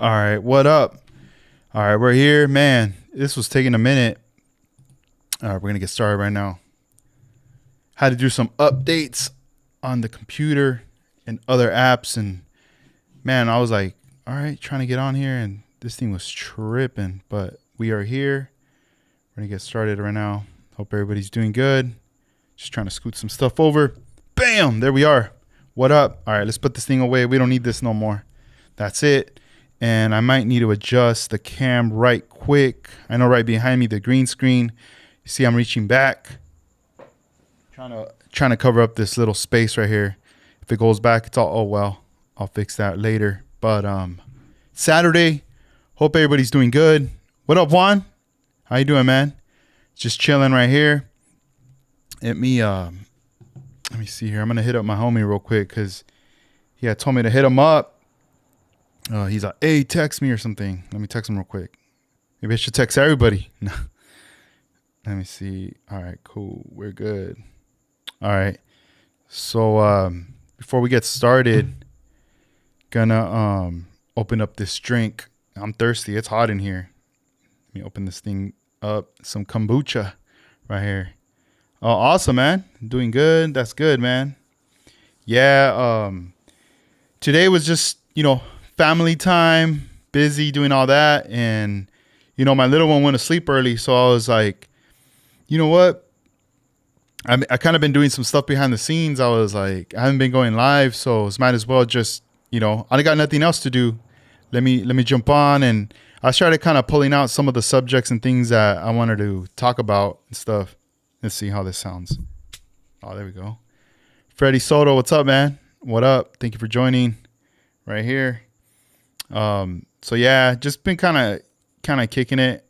All right, what up? All right, we're here, man. This was taking a minute. All right, we're gonna get started right now. Had to do some updates on the computer and other apps, and man, I was like, all right, trying to get on here, and this thing was tripping. But we are here. We're gonna get started right now. Hope everybody's doing good. Just trying to scoot some stuff over. Bam! There we are. What up? All right, let's put this thing away. We don't need this no more. That's it. And I might need to adjust the cam right quick. I know right behind me, the green screen. You see I'm reaching back. Trying to cover up this little space right here. If it goes back, it's all, oh well. I'll fix that later. But Saturday. Hope everybody's doing good. What up, Juan? How you doing, man? Just chilling right here. Let me see here. I'm gonna hit up my homie real quick because he had told me to hit him up. He's like, hey, text me or something. Let me text him real quick. Maybe I should text everybody. Let me see. All right, cool. We're good. All right. So before we get started, gonna open up this drink. I'm thirsty. It's hot in here. Let me open this thing up. Some kombucha right here. Oh, awesome, man. Doing good. That's good, man. Yeah. Today was just, family time, busy doing all that. And, my little one went to sleep early. So I was like, you know what? I kind of been doing some stuff behind the scenes. I was like, I haven't been going live. So might as well just, I got nothing else to do. Let me jump on. And I started kind of pulling out some of the subjects and things that I wanted to talk about and stuff. Let's see how this sounds. Oh, there we go. Freddie Soto, what's up, man? What up? Thank you for joining right here. So yeah, just been kind of kicking it.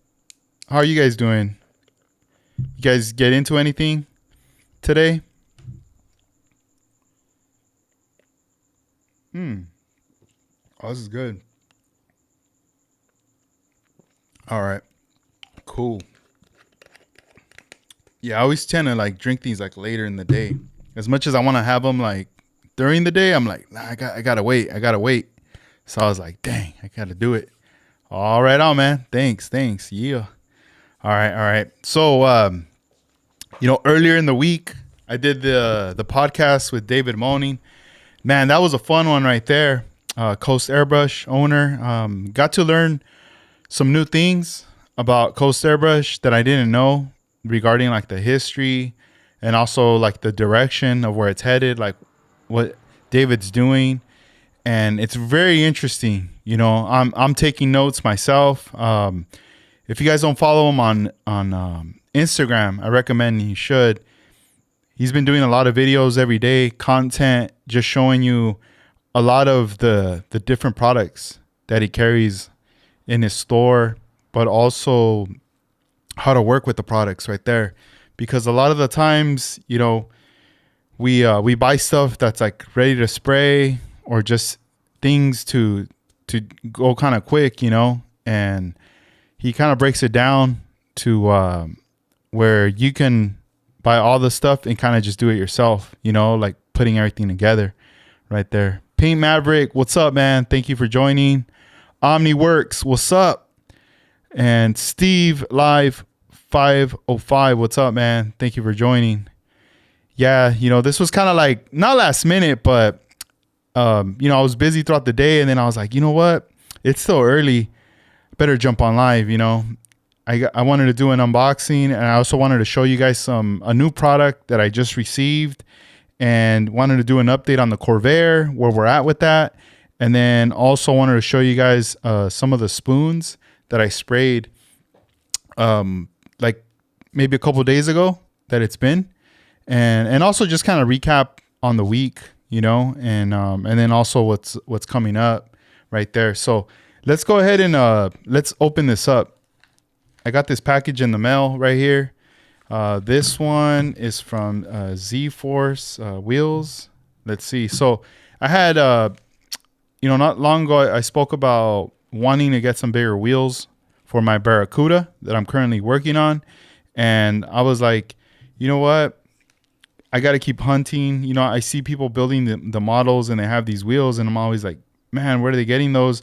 How are you guys doing? You guys get into anything today? Oh, this is good. All right, cool. Yeah, I always tend to drink these later in the day. As much as I want to have them during the day, I'm like, nah, I gotta wait. So I was like, dang, I gotta do it. All right, on, man. Thanks. Yeah. All right. So, earlier in the week, I did the podcast with David Moaning. Man, that was a fun one right there. Coast Airbrush owner. Got to learn some new things about Coast Airbrush that I didn't know regarding the history and also the direction of where it's headed, what David's doing. And it's very interesting. I'm taking notes myself. If you guys don't follow him on Instagram, I recommend you should. He's been doing a lot of videos every day, content, just showing you a lot of the different products that he carries in his store, but also how to work with the products right there. Because a lot of the times, we buy stuff that's ready to spray or just things to go kind of quick, and he kind of breaks it down to where you can buy all the stuff and kind of just do it yourself, putting everything together right there. Paint Maverick, what's up, man? Thank you for joining. OmniWorks, what's up? And Steve Live 505, what's up, man? Thank you for joining. Yeah, this was kind of not last minute, but I was busy throughout the day, and then I was like, you know what? It's still early. Better jump on live. I wanted to do an unboxing, and I also wanted to show you guys a new product that I just received, and wanted to do an update on the Corvair, where we're at with that, and then also wanted to show you guys some of the spoons that I sprayed, maybe a couple of days ago that it's been, and also just kind of recap on the week. And then also what's coming up right there. So let's go ahead and let's open this up. I got this package in the mail right here. This one is from Z-Force Wheels. Let's see. So I had, not long ago, I spoke about wanting to get some bigger wheels for my Barracuda that I'm currently working on. And I was like, you know what? I got to keep hunting. I see people building the models and they have these wheels, and I'm always like, man, where are they getting those?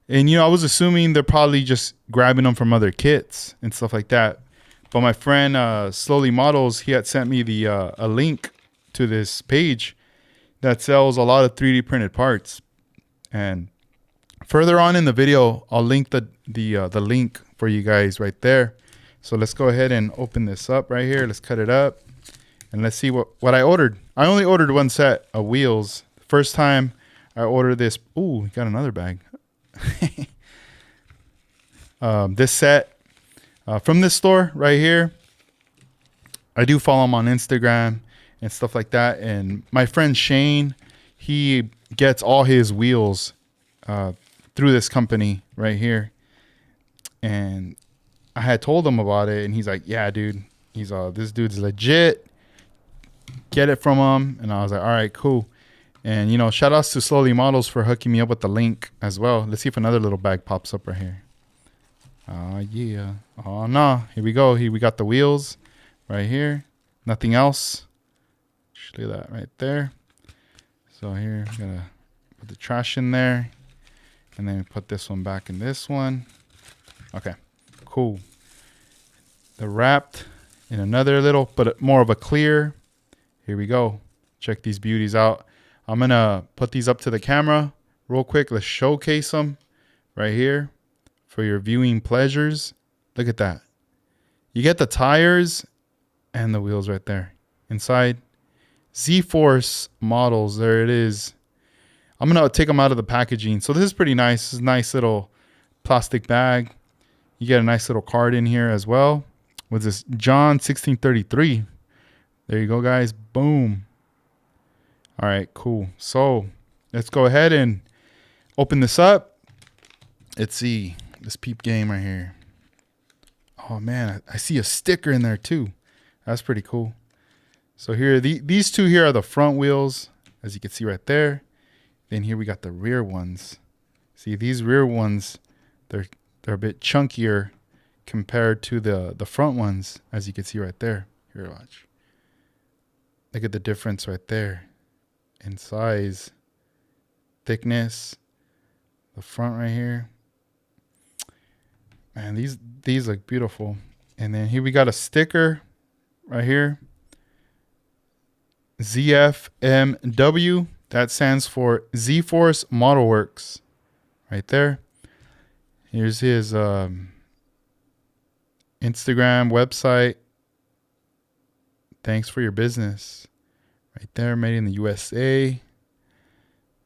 And, I was assuming they're probably just grabbing them from other kits and stuff like that. But my friend, Slowly Models, he had sent me a link to this page that sells a lot of 3D printed parts. And further on in the video, I'll link the link for you guys right there. So let's go ahead and open this up right here. Let's cut it up. And let's see what I ordered. I only ordered one set of wheels. First time I ordered this. Ooh, got another bag. This set from this store right here. I do follow him on Instagram and stuff like that. And my friend Shane, he gets all his wheels through this company right here. And I had told him about it, and he's like, yeah, dude. He's this dude's legit. Get it from him. And I was like, all right, cool. And, shout outs to Slowly Models for hooking me up with the link as well. Let's see if another little bag pops up right here. Yeah. Oh, no. Here we go. Here we got the wheels right here. Nothing else. Just look at that right there. So here, I'm going to put the trash in there. And then put this one back in this one. Okay, cool. They're wrapped in another little, but more of a clear. Here we go. Check these beauties out. I'm going to put these up to the camera real quick. Let's showcase them right here for your viewing pleasures. Look at that. You get the tires and the wheels right there inside. Z-Force models. There it is. I'm going to take them out of the packaging. So this is pretty nice. This is a nice little plastic bag. You get a nice little card in here as well with this John 1633. There you go, guys. Boom. All right, cool. So let's go ahead and open this up. Let's see this peep game right here. Oh, man, I see a sticker in there too. That's pretty cool. So here, these two here are the front wheels, as you can see right there. Then here we got the rear ones. See, these rear ones, they're a bit chunkier compared to the front ones, as you can see right there. Here, watch. Look at the difference right there in size, thickness. The front right here. Man, these look beautiful. And then here we got a sticker right here. ZFMW. That stands for Z-Force Model Works. Right there. Here's his Instagram, website. Thanks for your business. Right there, made in the USA.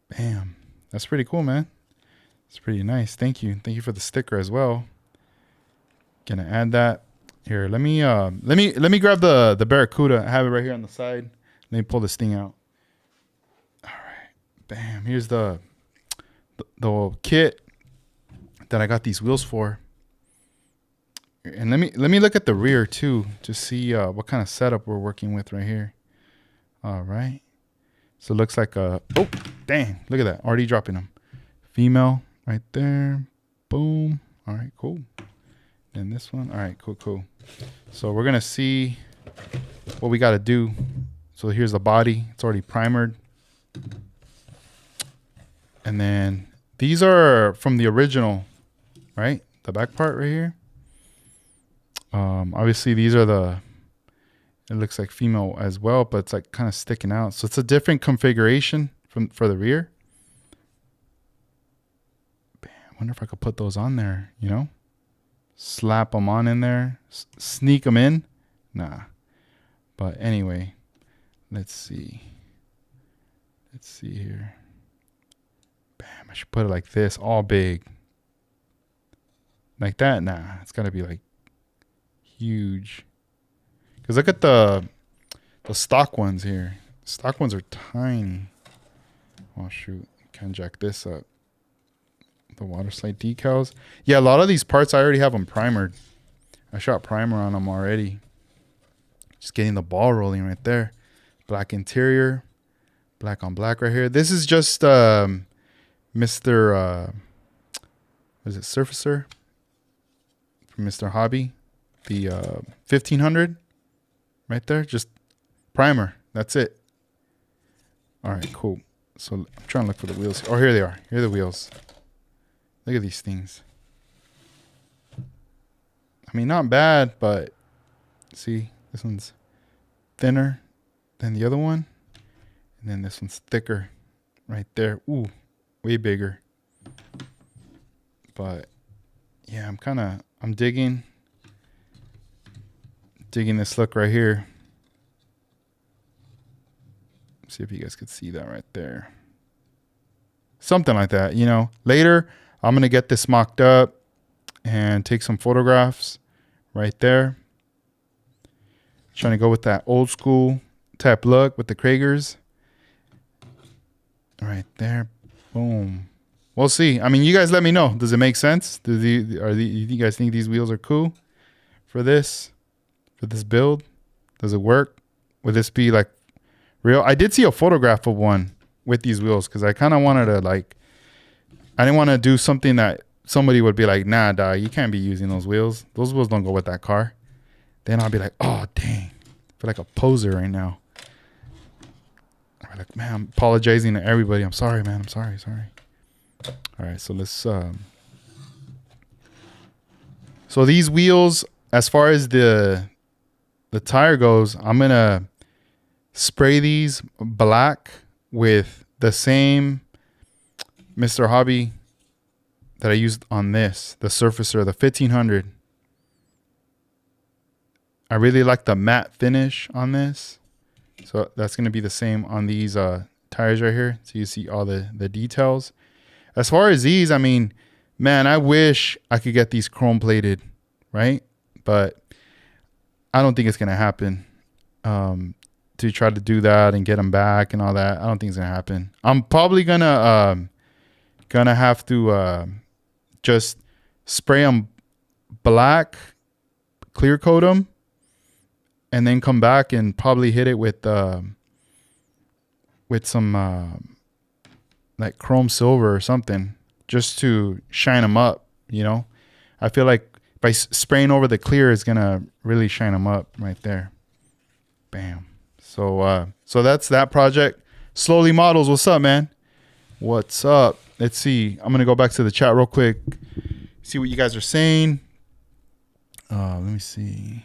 Bam. That's pretty cool, man. It's pretty nice. Thank you. Thank you for the sticker as well. Gonna add that. Here, let me grab the Barracuda. I have it right here on the side. Let me pull this thing out. All right. Bam. Here's the kit that I got these wheels for. And let me look at the rear too to see what kind of setup we're working with right here. All right. So it looks like oh, dang. Look at that. Already dropping them. Female right there. Boom. All right, cool. And this one. All right, cool. So we're going to see what we got to do. So here's the body. It's already primered. And then these are from the original, right? The back part right here. Obviously these are it looks like female as well, but it's like kind of sticking out. So it's a different configuration for the rear. Man, I wonder if I could put those on there, slap them on in there, sneak them in. Nah. But anyway, let's see here. Bam, I should put it like this, all big. Like that? Nah, it's got to be like huge. Because look at the stock ones here. Stock ones are tiny. Oh, shoot. Can't jack this up. The water slide decals. Yeah, a lot of these parts, I already have them primered. I shot primer on them already. Just getting the ball rolling right there. Black interior. Black on black right here. This is just Mr. What is it? Surfacer? From Mr. Hobby. The 1500. Right there. Just primer. That's it. All right, cool. So I'm trying to look for the wheels. Oh, here they are. Here are the wheels. Look at these things. I mean, not bad, but see, this one's thinner than the other one. And then this one's thicker right there. Ooh, way bigger. But yeah, I'm digging this look right here. See if you guys could see that right there. Something like that, you know. Later, I'm going to get this mocked up and take some photographs right there. Trying to go with that old school type look with the Kragers. Right there. Boom. We'll see. I mean, you guys let me know. Does it make sense? You guys think these wheels are cool for this build? Does it work? Would this be like real? I did see a photograph of one with these wheels because I kind of wanted to like, I didn't want to do something that somebody would be like, nah, dog, you can't be using those wheels. Those wheels don't go with that car. Then I'll be like, oh, dang. I feel like a poser right now. I'm like, man, I'm apologizing to everybody. I'm sorry, man. I'm sorry. All right, so let's... So these wheels, as far as the tire goes, I'm going to spray these black with the same Mr. Hobby that I used on this, the Surfacer, the 1500. I really like the matte finish on this. So that's going to be the same on these tires right here. So you see all the details. As far as these, I mean, man, I wish I could get these chrome plated, right? But I don't think it's going to happen. To try to do that and get them back and all that, I don't think it's going to happen. I'm probably going to have to just spray them black, clear coat them, and then come back and probably hit it with some like chrome silver or something just to shine them up, you know. I feel like by spraying over the clear is gonna really shine them up right there. Bam. So that's that project. Slowly Models, what's up, man? What's up? Let's see. I'm gonna go back to the chat real quick, see what you guys are saying. Let me see.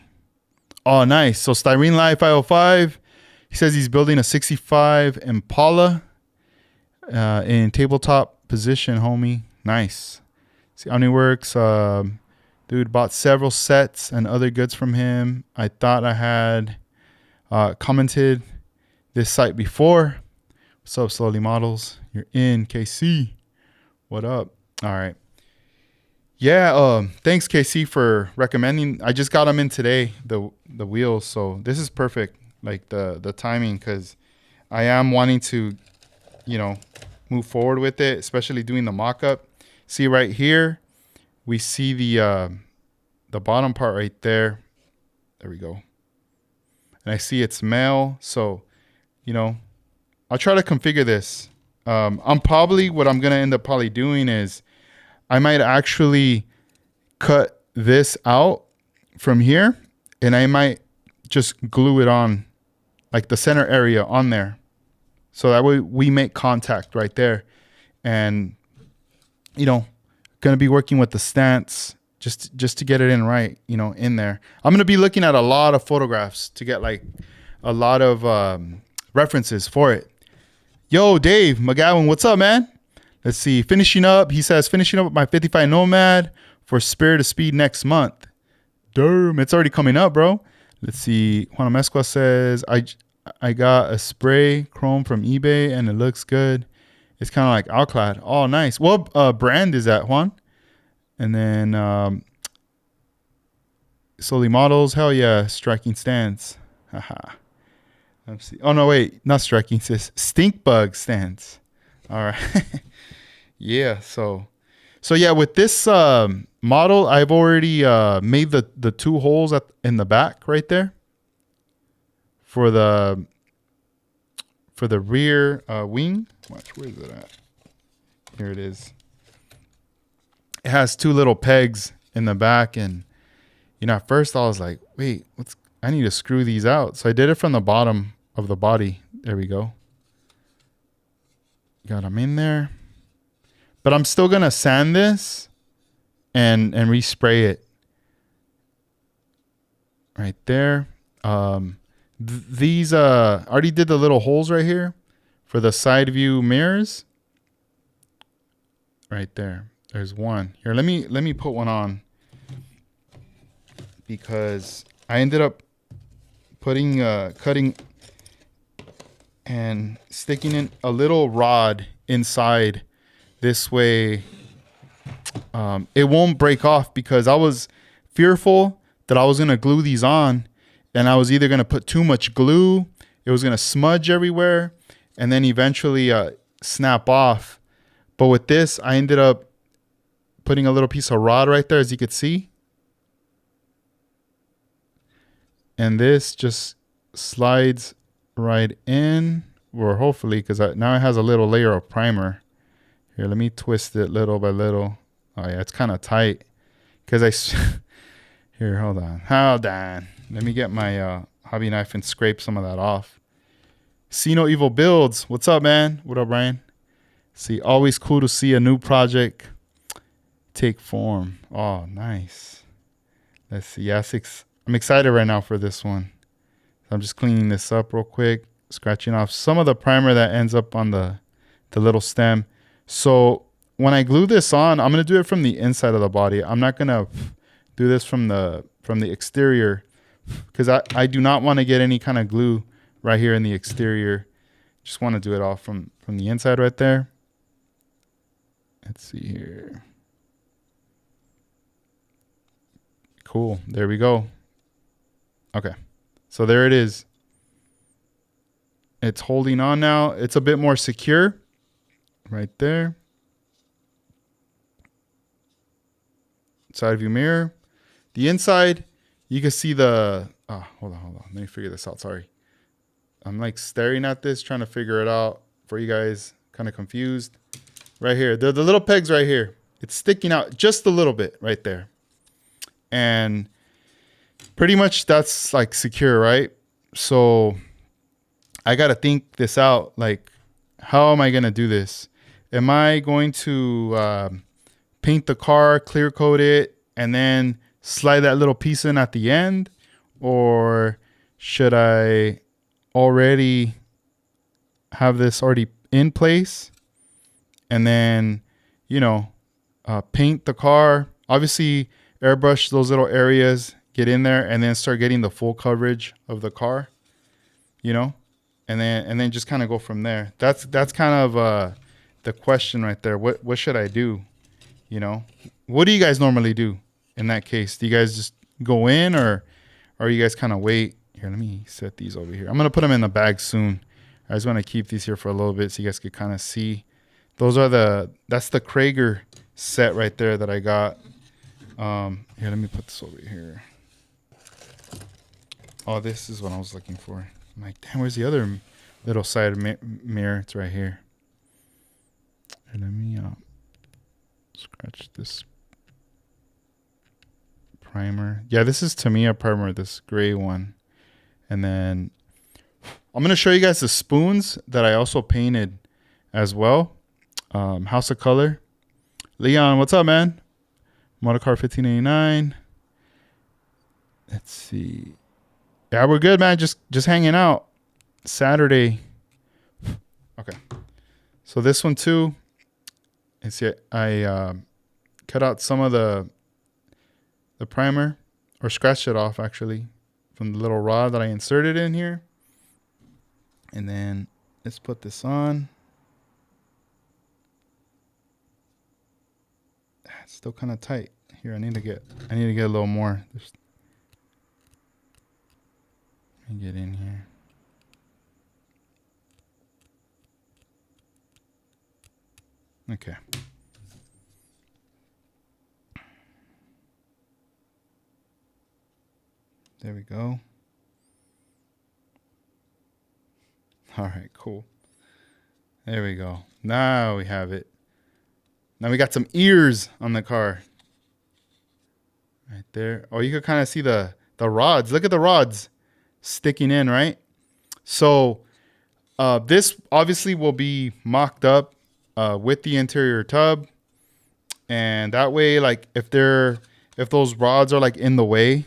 Oh, nice. So Styrene Live 505, he says he's building a 65 Impala in tabletop position, homie. Nice. See, OmniWorks, dude bought several sets and other goods from him. I thought I had commented this site before. What's up, Slowly Models? You're in, KC. What up? All right. Yeah, thanks KC for recommending. I just got them in today, the wheels, so this is perfect, like the timing, because I am wanting to, you know, move forward with it, especially doing the mock-up. See right here, we see the bottom part right there. There we go. And I see it's male, so, you know, I'll try to configure this. What I'm gonna end up probably doing is I might actually cut this out from here, and I might just glue it on, like the center area on there. So that way we make contact right there. And, you know, going to be working with the stance just to get it in right, you know, in there. I'm going to be looking at a lot of photographs to get like a lot of references for it. Yo, Dave McGowan, what's up, man? Let's see. Finishing up. He says, finishing up my 55 Nomad for Spirit of Speed next month. Damn, it's already coming up, bro. Let's see. Juan Mezcua says, I got a spray chrome from eBay and it looks good. It's kind of like Alclad. Oh, nice. What brand is that, Juan? And then Slowly Models. Hell yeah. Striking Stance. Haha. Let's see. Oh, no, wait. Not Striking. It says Stink Bug Stance. All right. Yeah. So yeah, with this model, I've already made the two holes in the back right there for the rear wing. Watch, where is it at? Here it is. It has two little pegs in the back, and you know, at first I was like, wait, I need to screw these out. So I did it from the bottom of the body. There we go. Got them in there. But I'm still gonna sand this and respray it right there. These I already did the little holes right here for the side view mirrors. Right there. There's one. Here, let me put one on, because I ended up putting cutting and sticking in a little rod inside. This way it won't break off, because I was fearful that I was going to glue these on and I was either going to put too much glue, it was going to smudge everywhere, and then eventually snap off. But with this, I ended up putting a little piece of rod right there, as you could see. And this just slides right in, or hopefully, because now it has a little layer of primer. Here, let me twist it little by little. Oh yeah, it's kind of tight. Because here, hold on. Let me get my hobby knife and scrape some of that off. See No Evil Builds. What's up, man? What up, Brian? See, always cool to see a new project take form. Oh, nice. Let's see. Yeah, I'm excited right now for this one. So I'm just cleaning this up real quick, scratching off some of the primer that ends up on the little stem. So when I glue this on, I'm going to do it from the inside of the body. I'm not going to do this from the exterior, because I do not want to get any kind of glue right here in the exterior. Just want to do it all from the inside right there. Let's see here. Cool. There we go. Okay. So there it is. It's holding on now. It's a bit more secure right there. Side view mirror. The inside, you can see the, hold on. Let me figure this out. Sorry. I'm like staring at this, trying to figure it out for you guys. Kind of confused. Right here. The little pegs right here. It's sticking out just a little bit right there. And pretty much that's like secure, right? So I got to think this out. Like, how am I going to do this? Am I going to paint the car, clear coat it, and then slide that little piece in at the end? Or should I already have this already in place and then, paint the car? Obviously, airbrush those little areas, get in there, and then start getting the full coverage of the car, and then just kind of go from there. That's kind of the question right there. What should I do? What do you guys normally do in that case? Do you guys just go in, or you guys kind of wait? Here, let me set these over here. I'm gonna put them in the bag soon. I just want to keep these here for a little bit so you guys could kind of see. That's the Krager set right there that I got. Here, let me put this over here. Oh, this is what I was looking for. I'm like, damn, where's the other little side mirror? It's right here. And let me scratch this primer. Yeah, this is Tamiya primer, this gray one. And then I'm going to show you guys the spoons that I also painted as well. House of Color. Leon, what's up, man? Motorcar 1589. Let's see. Yeah, we're good, man. Just hanging out. Saturday. Okay. So this one too. I cut out some of the primer, or scratched it off actually, from the little rod that I inserted in here. And then let's put this on. It's still kind of tight. Here, I need to get a little more. Let me get in here. Okay. There we go. All right, cool. There we go. Now we have it. Now we got some ears on the car. Right there. Oh, you can kind of see the rods. Look at the rods sticking in, right? So this obviously will be mocked up with the interior tub. And that way, like if those rods are like in the way,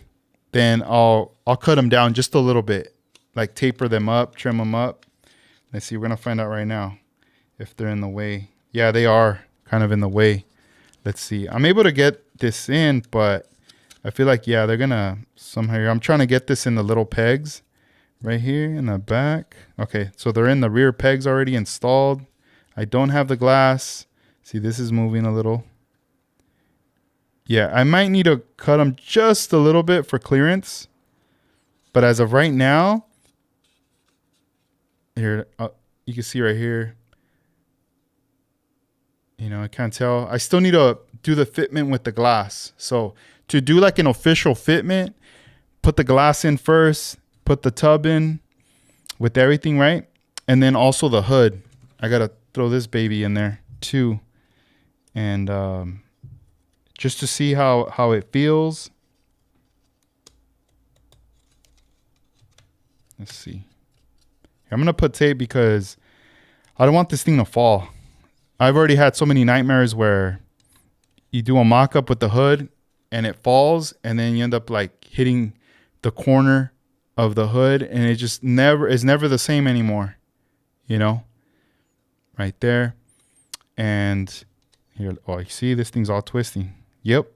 then I'll cut them down just a little bit, like taper them up, trim them up. Let's see, we're gonna find out right now if they're in the way. Yeah, they are kind of in the way. Let's see. I'm able to get this in, but I feel like, yeah, they're gonna somehow. I'm trying to get this in the little pegs right here in the back. Okay, so they're in the rear pegs already installed. I don't have the glass. See, this is moving a little. Yeah, I might need to cut them just a little bit for clearance. But as of right now, here, you can see right here. You know, I can't tell. I still need to do the fitment with the glass. So to do like an official fitment, put the glass in first, put the tub in with everything, right? And then also the hood. I got to throw this baby in there too. And just to see how it feels. Let's see. I'm going to put tape because I don't want this thing to fall. I've already had so many nightmares where you do a mock-up with the hood and it falls, and then you end up like hitting the corner of the hood, and it just is never the same anymore, you know, right there. And here, oh, you see this thing's all twisting. Yep,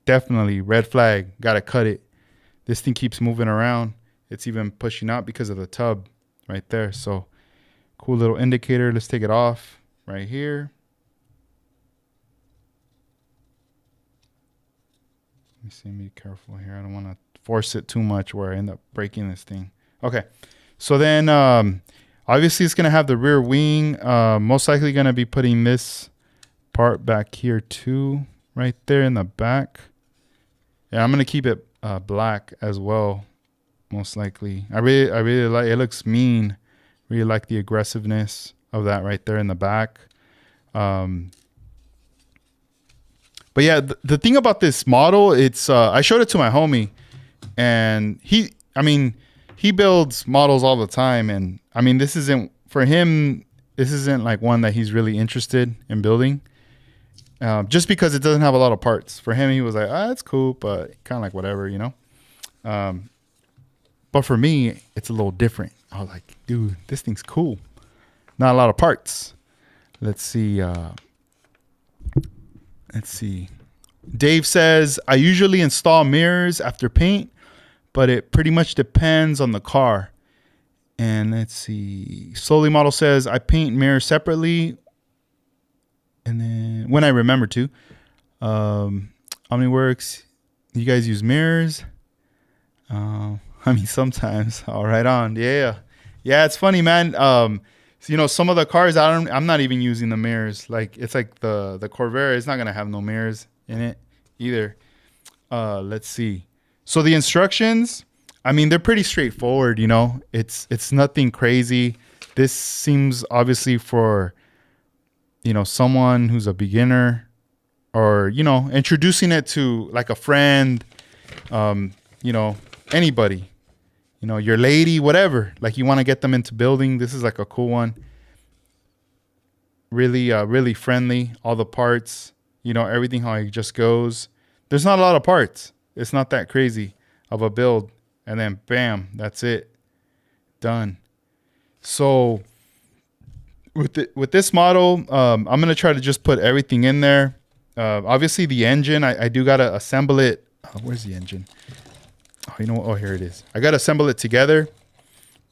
definitely red flag. Gotta cut it. This thing keeps moving around. It's even pushing out because of the tub right there. So cool little indicator. Let's take it off right here. Let me see, be careful here. I don't want to force it too much where I end up breaking this thing. Okay, so then obviously it's going to have the rear wing. Most likely going to be putting this part back here too, right there in the back. Yeah, I'm going to keep it black as well, most likely. I really like it. Looks mean. Really like the aggressiveness of that right there in the back. But yeah, the thing about this model, it's I showed it to my homie, and he builds models all the time, and I mean, this isn't for him. This isn't like one that he's really interested in building, just because it doesn't have a lot of parts. For him, he was like, it's cool, but kind of like whatever, you know. But for me, it's a little different. I was like, dude, this thing's cool. Not a lot of parts. Let's see. Let's see. Dave says, I usually install mirrors after paint, but it pretty much depends on the car. And let's see. Slowly Model says, I paint mirrors separately. And then when I remember to. OmniWorks, you guys use mirrors? I mean, sometimes. All right on. Yeah. Yeah, it's funny, man. So, you know, some of the cars I'm not even using the mirrors. Like it's like the Corvair is not gonna have no mirrors in it either. Let's see. So the instructions, I mean, they're pretty straightforward, you know. It's nothing crazy. This seems obviously for, you know, someone who's a beginner, or, you know, introducing it to like a friend, you know, anybody. You know, your lady, whatever. Like you want to get them into building. This is like a cool one. Really, really friendly. All the parts, you know, everything how it just goes. There's not a lot of parts. It's not that crazy of a build. And then bam, that's it. Done. So with this model, I'm going to try to just put everything in there. Obviously the engine, I do got to assemble it. Where's the engine? Oh, you know what? Oh, here it is. I got to assemble it together,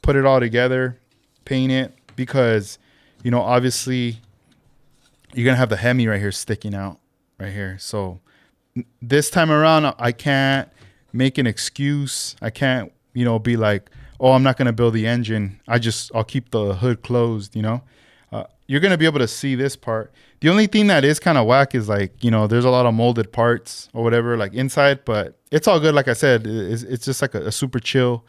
put it all together, paint it, because, you know, obviously you're going to have the Hemi right here sticking out right here. So this time around, I can't make an excuse. I can't, you know, be like, oh, I'm not going to build the engine. I'll keep the hood closed, you know. You're going to be able to see this part. The only thing that is kind of whack is like, you know, there's a lot of molded parts or whatever like inside, but it's all good. Like I said, it's just like a super chill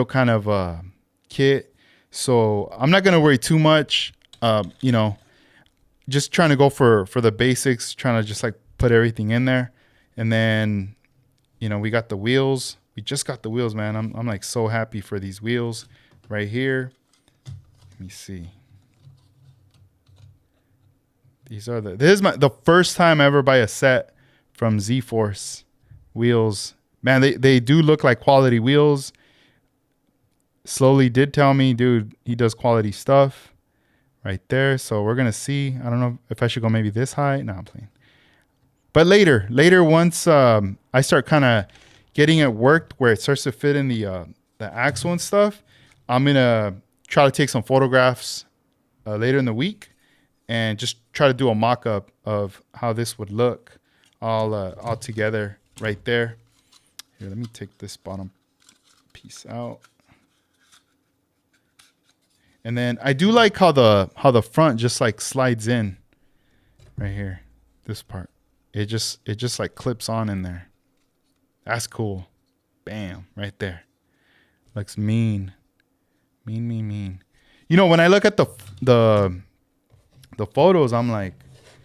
kind of kit. So I'm not going to worry too much. You know, just trying to go for the basics, trying to just like put everything in there. And then, you know, we got the wheels. We just got the wheels, man. I'm like so happy for these wheels right here. Let me see. These are this is the first time I ever buy a set from Z-Force wheels. Man, they do look like quality wheels. Slowly did tell me, dude, he does quality stuff right there. So we're going to see. I don't know if I should go maybe this high. No, I'm playing. But later, once I start kind of getting it worked where it starts to fit in the axle and stuff, I'm going to try to take some photographs later in the week and just try to do a mock-up of how this would look all together right there. Here, let me take this bottom piece out. And then I do like how the front just like slides in right here, this part. It just like clips on in there. That's cool. Bam, right there. Looks mean. Mean. You know, when I look at the photos, I'm like,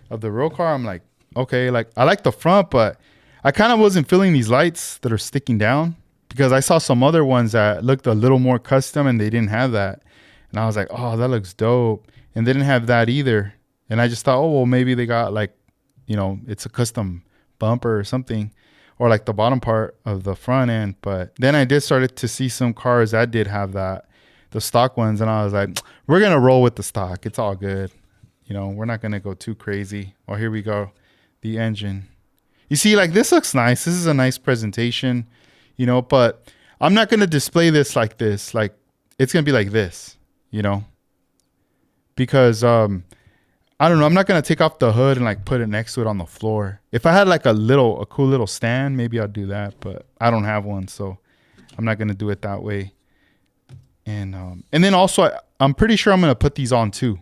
of the real car, I'm like, okay, like I like the front, but I kind of wasn't feeling these lights that are sticking down because I saw some other ones that looked a little more custom and they didn't have that. And I was like, oh, that looks dope. And they didn't have that either. And I just thought, oh, well, maybe they got like, you know, it's a custom bumper or something, or like the bottom part of the front end. But then I did started to see some cars that did have that, the stock ones. And I was like, we're going to roll with the stock. It's all good. You know, we're not going to go too crazy. Oh, here we go. The engine. You see, like this looks nice. This is a nice presentation, you know, but I'm not going to display this like this. Like it's going to be like this, you know, because I don't know. I'm not going to take off the hood and like put it next to it on the floor. If I had like a cool little stand, maybe I'll do that, but I don't have one. So I'm not going to do it that way. And then also I'm pretty sure I'm going to put these on too.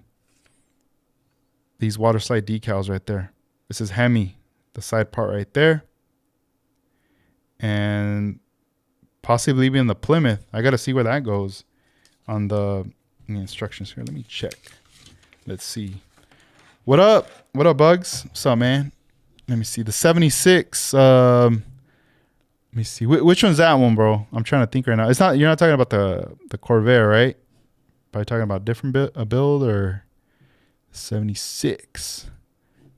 These water slide decals right there. This is Hemi, the side part right there. And possibly even the Plymouth. I got to see where that goes on the instructions here. Let me check. Let's see. What up? What up, Bugs? What's up, man? Let me see. The 76. Let me see. Which one's that one, bro? I'm trying to think right now. It's not. You're not talking about the Corvair, right? Probably talking about different build or 76.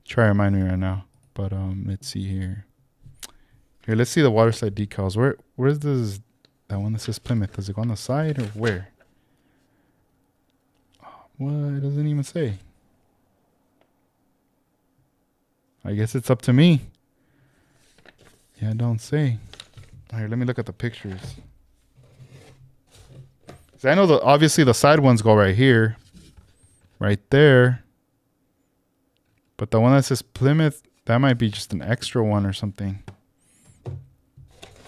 Try to remind me right now. But let's see here. Here, let's see the water slide decals. Where's this? That one that says Plymouth. Does it go on the side or where? What? It doesn't even say. I guess it's up to me. Yeah, don't say. Here, let me look at the pictures. 'Cause I know obviously the side ones go right here, right there. But the one that says Plymouth, that might be just an extra one or something.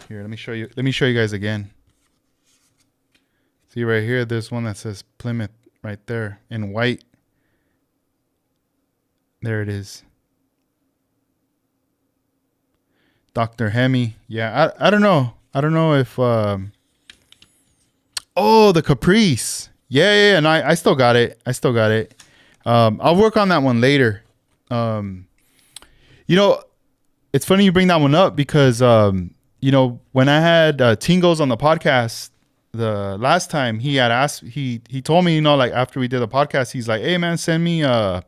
Here, let me show you. Let me show you guys again. See right here, there's one that says Plymouth right there in white. There it is. Dr. Hemi. Yeah, I don't know. I don't know if oh, the Caprice. Yeah, and I still got it. I'll work on that one later. You know, it's funny you bring that one up because you know, when I had Tingles on the podcast the last time, he had asked, he told me, you know, like after we did the podcast, he's like, hey man, send me a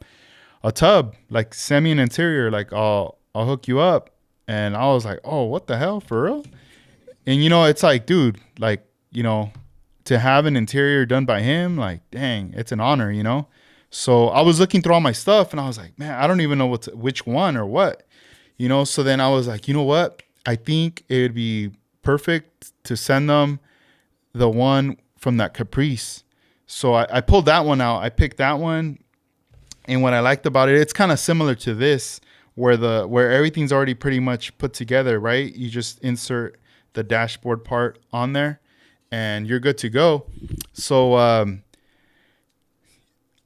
tub, like send me an interior, like I'll hook you up. And I was like, oh, what the hell, for real? And, you know, it's like, dude, like, you know, to have an interior done by him, like, dang, it's an honor, you know? So I was looking through all my stuff and I was like, man, I don't even know which one or what, you know? So then I was like, you know what? I think it would be perfect to send them the one from that Caprice. So I pulled that one out. I picked that one. And what I liked about it, it's kind of similar to this, where everything's already pretty much put together, right? You just insert the dashboard part on there and you're good to go. So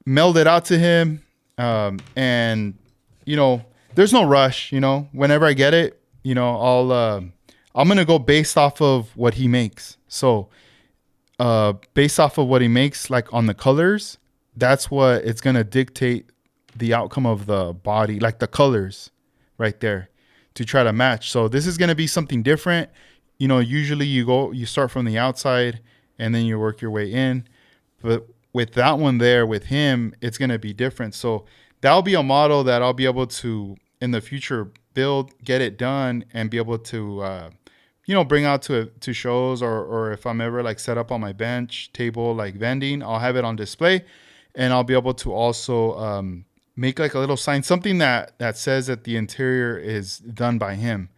mailed it out to him, and you know, there's no rush, you know. Whenever I get it, you know, I'm gonna go based off of what he makes. So based off of what he makes, like on the colors, that's what it's gonna dictate the outcome of the body, like the colors right there, to try to match. So this is going to be something different. You know, usually you start from the outside and then you work your way in, but with that one there with him, it's going to be different. So that'll be a model that I'll be able to in the future build, get it done, and be able to bring out to shows, or if I'm ever like set up on my bench table like vending, I'll have it on display, and I'll be able to also make like a little sign, something that says that the interior is done by him,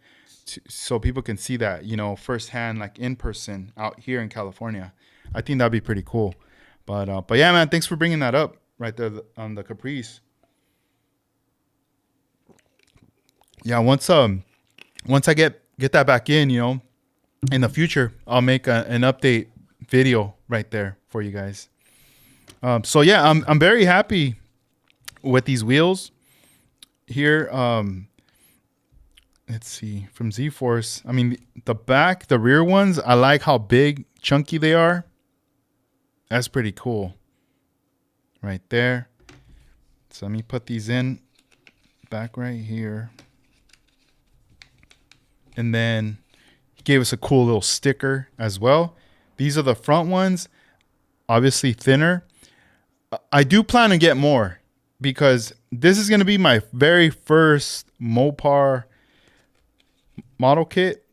so people can see that, firsthand, like in person out here in California. I think that'd be pretty cool. But yeah, man, thanks for bringing that up right there on the Caprice. Yeah, once I get that back in the future, I'll make an update video right there for you guys. So yeah, I'm very happy with these wheels here. Let's see, from Z-Force. I mean, the rear ones, I like how big, chunky they are. That's pretty cool right there. So let me put these in back right here. And then he gave us a cool little sticker as well. These are the front ones, obviously thinner. I do plan to get more because this is going to be my very first Mopar model kit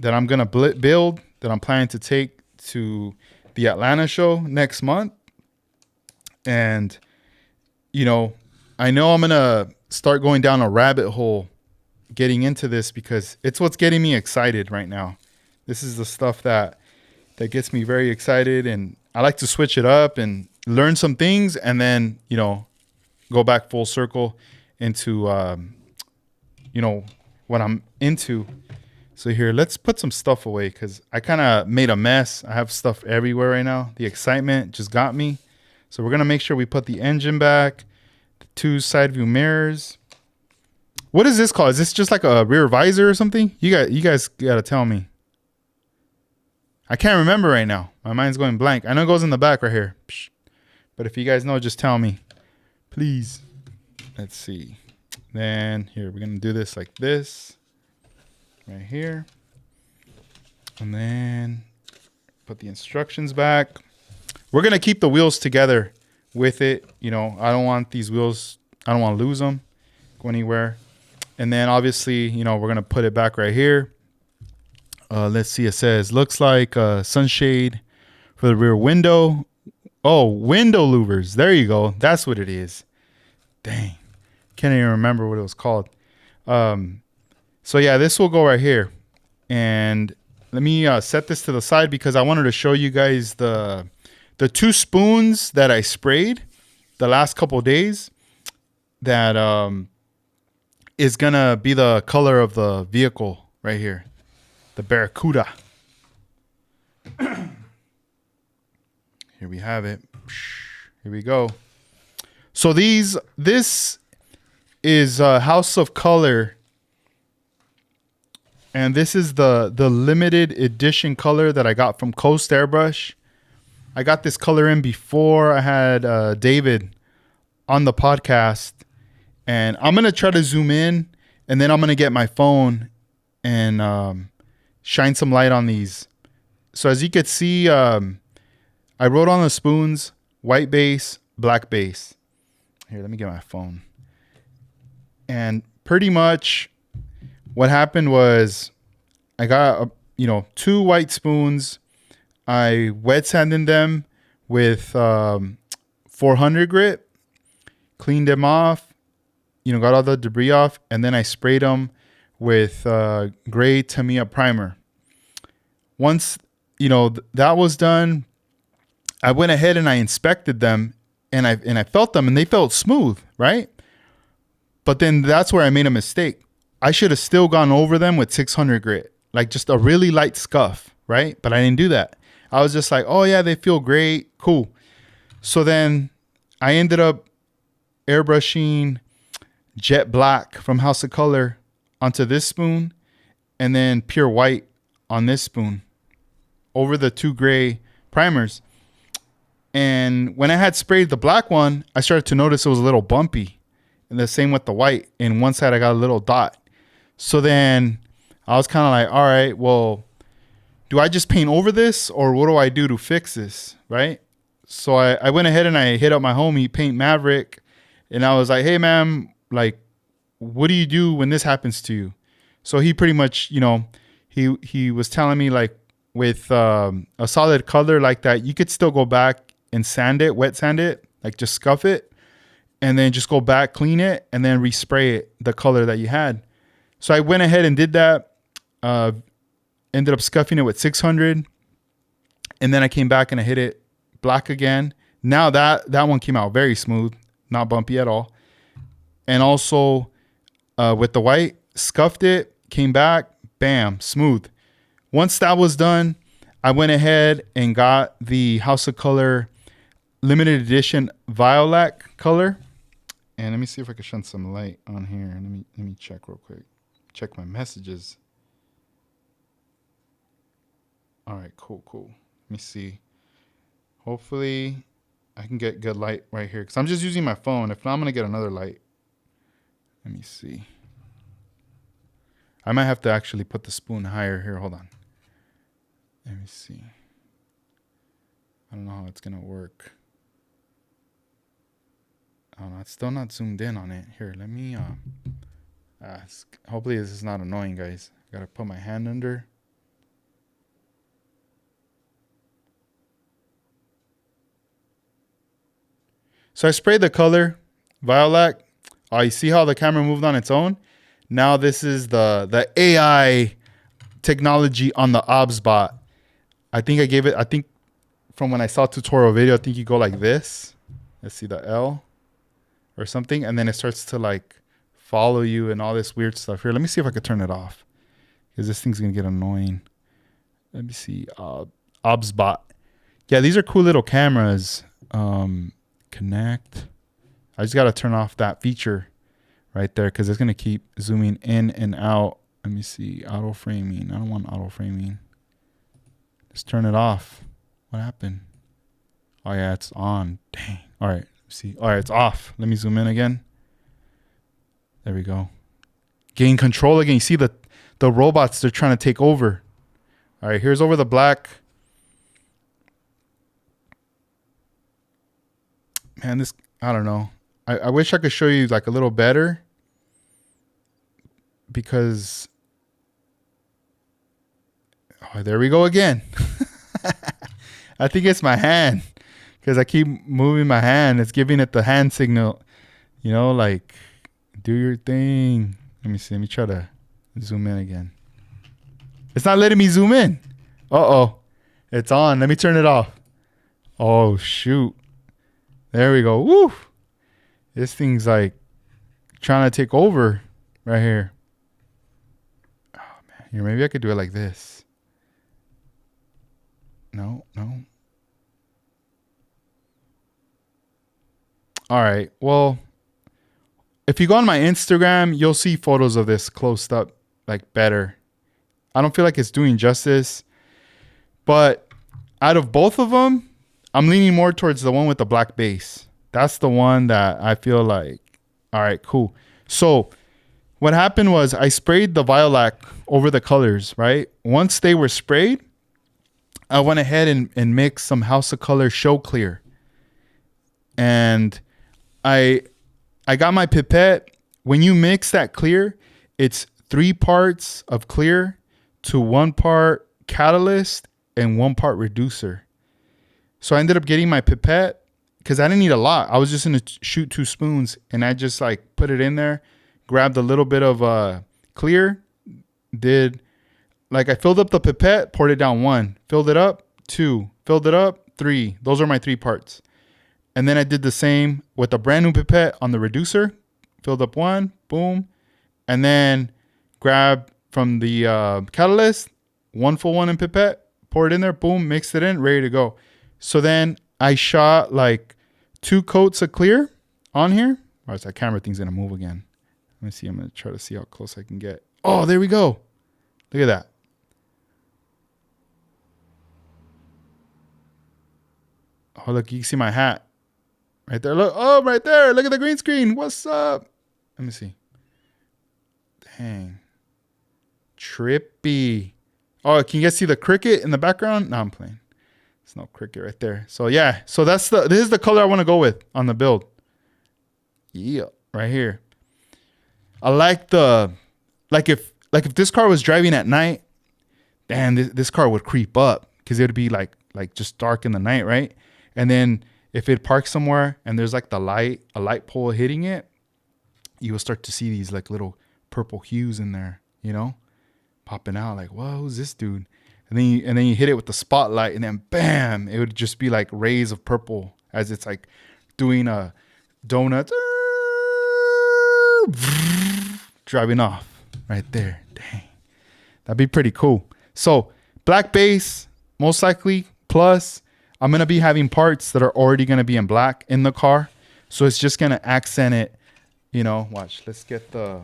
that I'm going to build, that I'm planning to take to the Atlanta show next month. And, I know I'm going to start going down a rabbit hole getting into this because it's what's getting me excited right now. This is the stuff that gets me very excited, and I like to switch it up and learn some things, and then, go back full circle into, what I'm into. So here, let's put some stuff away because I kind of made a mess. I have stuff everywhere right now. The excitement just got me. So we're going to make sure we put the engine back, the 2 side view mirrors. What is this called? Is this just like a rear visor or something? You guys got to tell me. I can't remember right now. My mind's going blank. I know it goes in the back right here. But if you guys know, just tell me. Please. Let's see. Then here, we're going to do this like this. Right here. And then put the instructions back. We're going to keep the wheels together with it. I don't want these wheels, I don't want to lose them, go anywhere. And then obviously, we're going to put it back right here. Let's see. It says, looks like sunshade for the rear window. Oh, window louvers. There you go. That's what it is. Dang. Can't even remember what it was called. So yeah, this will go right here. And let me set this to the side because I wanted to show you guys the 2 spoons that I sprayed the last couple of days that is going to be the color of the vehicle right here. The Barracuda. Here we have it. Here we go. So this is House of Color. And this is the limited edition color that I got from Coast Airbrush. I got this color in before I had David on the podcast. And I'm going to try to zoom in. And then I'm going to get my phone and shine some light on these. So as you can see, I wrote on the spoons, white base, black base. Here, let me get my phone. And pretty much what happened was I got, 2 white spoons. I wet sanded them with 400 grit, cleaned them off, got all the debris off, and then I sprayed them with gray Tamiya primer. Once, that was done, I went ahead and I inspected them, and I felt them, and they felt smooth, right? But then that's where I made a mistake. I should have still gone over them with 600 grit, like just a really light scuff, right? But I didn't do that. I was just like, oh yeah, they feel great, cool. So then I ended up airbrushing jet black from House of Color onto this spoon, and then pure white on this spoon over the 2 gray primers. And when I had sprayed the black one, I started to notice it was a little bumpy. And the same with the white. And one side I got a little dot. So then I was kind of like, all right, well, do I just paint over this, or what do I do to fix this, right? So I went ahead and I hit up my homie, Paint Maverick, And I was like, hey, man, like, what do you do when this happens to you? So he pretty much, he was telling me like with a solid color like that, you could still go back and sand it, wet sand it, like just scuff it, and then just go back, clean it, and then respray it the color that you had. So I went ahead and did that. Ended up scuffing it with 600, and then I came back and I hit it black again. Now that one came out very smooth, not bumpy at all. And also with the white, scuffed it, came back, bam, smooth. Once that was done, I went ahead and got the House of Color limited edition Violet color. And let me see if I can shine some light on here. Let me check real quick. Check my messages. All right, cool. Let me see. Hopefully I can get good light right here because I'm just using my phone. If not, I'm going to get another light. Let me see. I might have to actually put the spoon higher here. Hold on. Let me see. I don't know how it's going to work. Oh, no, it's still not zoomed in on it. Here, let me... hopefully this is not annoying, guys. I got to put my hand under. So I sprayed the color, Violet. Oh, you see how the camera moved on its own? Now this is the AI technology on the OBSBot. I think from when I saw tutorial video, I think you go like this. Let's see, the L or something. And then it starts to like follow you and all this weird stuff. Here, let me see if I could turn it off because this thing's going to get annoying. Let me see. OBSBot. Yeah, these are cool little cameras. Connect. I just got to turn off that feature right there because it's going to keep zooming in and out. Let me see. Auto framing. I don't want auto framing. Just turn it off. What happened? Oh, yeah, it's on. Dang. All right. See. All right, it's off. Let me zoom in again. There we go. Gain control again. You see the robots, they're trying to take over. All right, here's over the black. Man, this, I don't know. I wish I could show you like a little better because, oh, there we go again. I think it's my hand because I keep moving my hand. It's giving it the hand signal, like do your thing. Let me see. Let me try to zoom in again. It's not letting me zoom in. Uh-oh. It's on. Let me turn it off. Oh, shoot. There we go. Woo! This thing's like trying to take over right here. Oh, man. Here, maybe I could do it like this. No. All right. Well, if you go on my Instagram, you'll see photos of this close up, like better. I don't feel like it's doing justice. But out of both of them, I'm leaning more towards the one with the black base. That's the one that I feel like, all right, cool. So what happened was I sprayed the Violet over the colors, right? Once they were sprayed, I went ahead and mixed some House of Color Show Clear. And I got my pipette. When you mix that clear, it's 3 parts of clear to 1 part catalyst and 1 part reducer. So I ended up getting my pipette because I didn't need a lot. I was just going to shoot 2 spoons and I just like put it in there, grabbed a little bit of clear, I filled up the pipette, poured it down 1, filled it up 2, filled it up 3. Those are my 3 parts. And then I did the same with a brand new pipette on the reducer, filled up 1, boom. And then grab from the catalyst, 1 full one in pipette, pour it in there, boom, mixed it in, ready to go. So then I shot like 2 coats of clear on here. All right, so that camera thing's going to move again. Let me see. I'm going to try to see how close I can get. Oh, there we go. Look at that. Oh, look, you can see my hat right there. Look, oh, right there. Look at the green screen. What's up? Let me see. Dang. Trippy. Oh, can you guys see the cricket in the background? No, I'm playing. No cricket right there. So yeah, so this is the color I want to go with on the build. Yeah, right here. I like if this car was driving at night, damn, this car would creep up because it would be like just dark in the night, right? And then if it parks somewhere and there's like a light pole hitting it, you will start to see these like little purple hues in there, popping out. Like, whoa, who's this dude? And then you hit it with the spotlight, and then bam, it would just be like rays of purple as it's like doing a donut, driving off right there. Dang, that'd be pretty cool. So black base, most likely. Plus, I'm gonna be having parts that are already gonna be in black in the car, so it's just gonna accent it. Watch. Let's get the.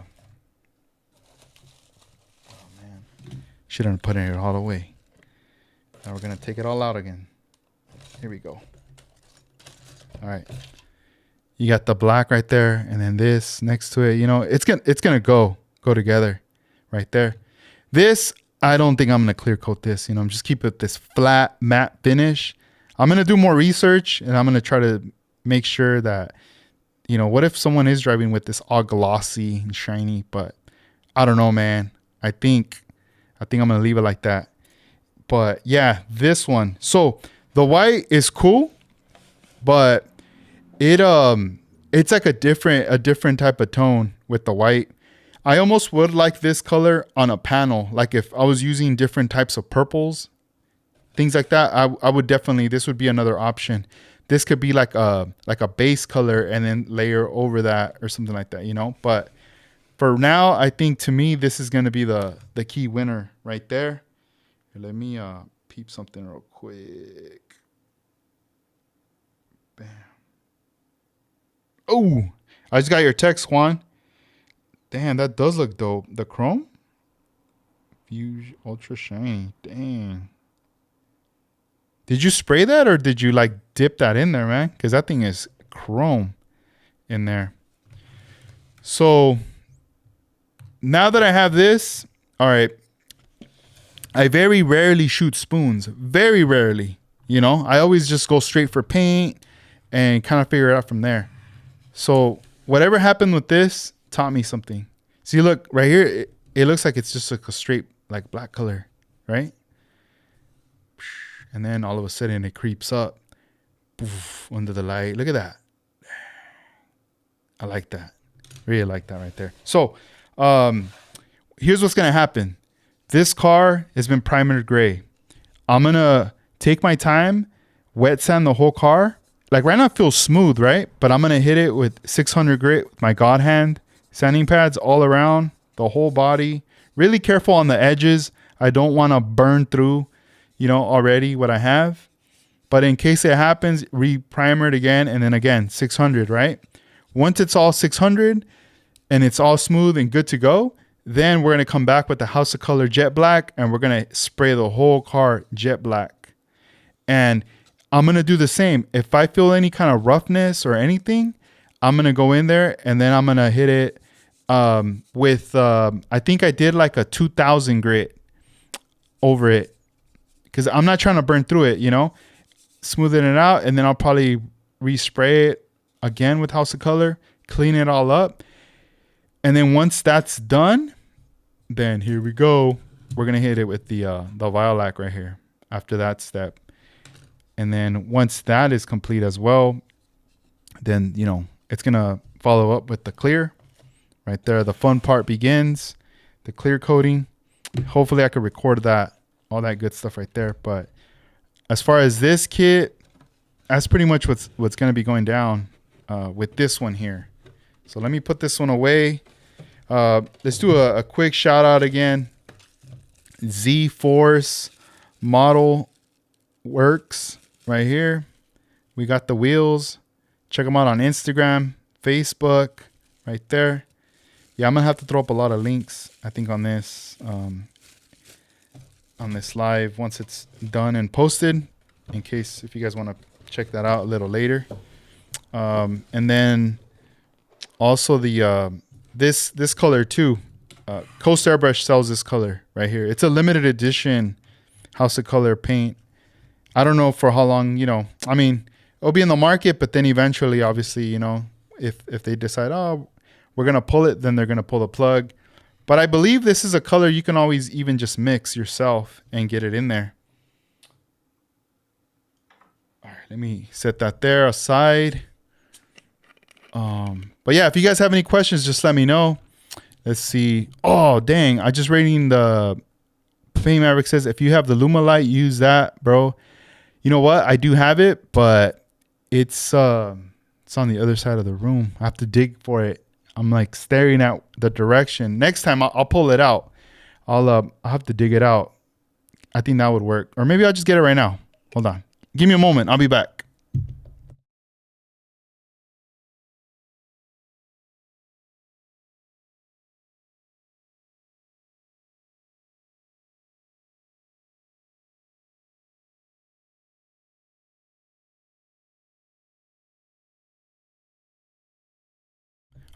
Oh man, shouldn't have put it all the way. Now we're gonna take it all out again. Here we go. All right. You got the black right there, and then this next to it. It's gonna go together, right there. This, I don't think I'm gonna clear coat this. Just keep it this flat matte finish. I'm gonna do more research, and I'm gonna try to make sure that, what if someone is driving with this all glossy and shiny? But I don't know, man. I think I'm gonna leave it like that. But yeah, this one. So the white is cool, but it's like a different type of tone with the white. I almost would like this color on a panel. Like if I was using different types of purples, things like that, I would definitely, this would be another option. This could be like a base color and then layer over that or something like that, But for now, I think to me, this is going to be the key winner right there. Here, let me peep something real quick. Bam. Oh, I just got your text, Juan. Damn, that does look dope. The chrome? Fuse Ultra Shiny. Dang. Did you spray that or did you like dip that in there, man? Because that thing is chrome in there. So now that I have this, all right, I very rarely shoot spoons. Very rarely. I always just go straight for paint and kind of figure it out from there. So whatever happened with this taught me something. See, look right here. It looks like it's just like a straight like black color, right? And then all of a sudden it creeps up under the light. Look at that. I like that. Really like that right there. So here's what's going to happen. This car has been primered gray. I'm going to take my time, wet sand the whole car. Like right now it feels smooth, right? But I'm going to hit it with 600 grit with my God hand. Sanding pads all around the whole body. Really careful on the edges. I don't want to burn through, already what I have. But in case it happens, re-primer it again. And then again, 600, right? Once it's all 600 and it's all smooth and good to go, then we're going to come back with the House of Color Jet Black. And we're going to spray the whole car jet black. And I'm going to do the same. If I feel any kind of roughness or anything, I'm going to go in there and then I'm going to hit it with, I think I did like a 2000 grit over it because I'm not trying to burn through it, smoothing it out. And then I'll probably respray it again with House of Color, clean it all up. And then once that's done, then here we go. We're going to hit it with the Violac right here after that step. And then once that is complete as well, then, it's going to follow up with the clear right there. The fun part begins, the clear coating. Hopefully I could record that, all that good stuff right there. But as far as this kit, that's pretty much what's going to be going down with this one here. So let me put this one away. Let's do a quick shout out again. Z-Force Model Works right here. We got the wheels. Check them out on Instagram, Facebook, right there. Yeah, I'm going to have to throw up a lot of links, I think, on this live once it's done and posted, in case if you guys want to check that out a little later. And then also the this color too. Coast Airbrush sells this color right here. It's a limited edition House of Color paint. I don't know for how long, I mean, it'll be in the market, but then eventually, obviously, If they decide, oh, we're gonna pull it, then they're gonna pull the plug. But I believe this is a color you can always even just mix yourself and get it in there. All right, let me set that there aside. But yeah, if you guys have any questions, just let me know. Let's see. Oh, dang. I just reading the Fame Maverick says, if you have the Luma light, use that, bro. You know what? I do have it, but it's on the other side of the room. I have to dig for it. I'm like staring at the direction. Next time I'll pull it out. I'll have to dig it out. I think that would work. Or maybe I'll just get it right now. Hold on. Give me a moment. I'll be back.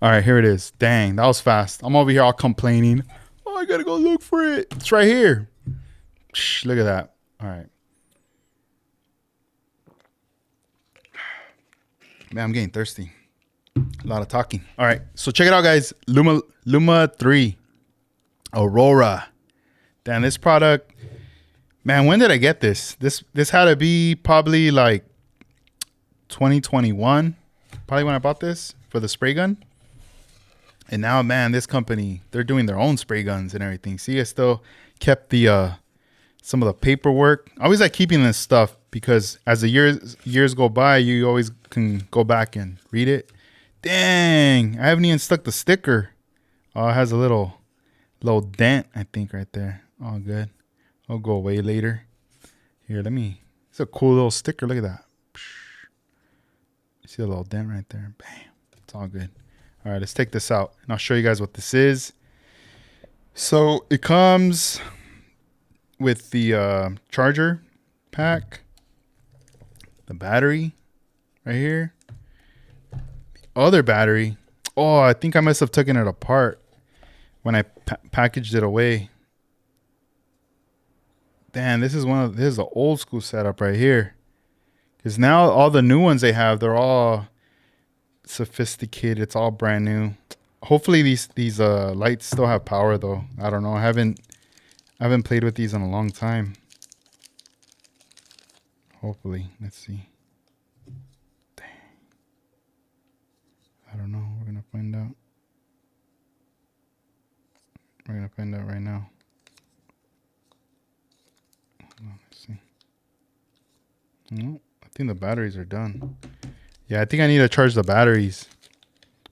All right, here it is. Dang, that was fast. I'm over here all complaining. Oh, I gotta go look for it. It's right here. Shh, look at that. All right. Man, I'm getting thirsty. A lot of talking. All right, so check it out, guys. Luma 3 Aurora. Damn, this product. Man, when did I get this? This had to be probably like 2021. Probably when I bought this for the spray gun. And now, man, this company, they're doing their own spray guns and everything. See, I still kept the some of the paperwork. I always like keeping this stuff because as the years go by, you always can go back and read it. Dang, I haven't even stuck the sticker. Oh, it has a little dent, I think, right there. All good. I'll go away later. Here, it's a cool little sticker. Look at that. See a little dent right there. Bam. It's all good. All right, let's take this out, and I'll show you guys what this is. So it comes with the charger pack, the battery right here, the other battery. Oh, I think I must have taken it apart when I packaged it away. Damn, this is the old school setup right here. Because now all the new ones they have, they're all sophisticated. It's all brand new. Hopefully these lights still have power though. I don't know. I haven't played with these in a long time. Hopefully. Let's see. Dang. I don't know. We're gonna find out. We're gonna find out right now. Hold on, let's see. No, I think the batteries are done. Yeah, I think I need to charge the batteries.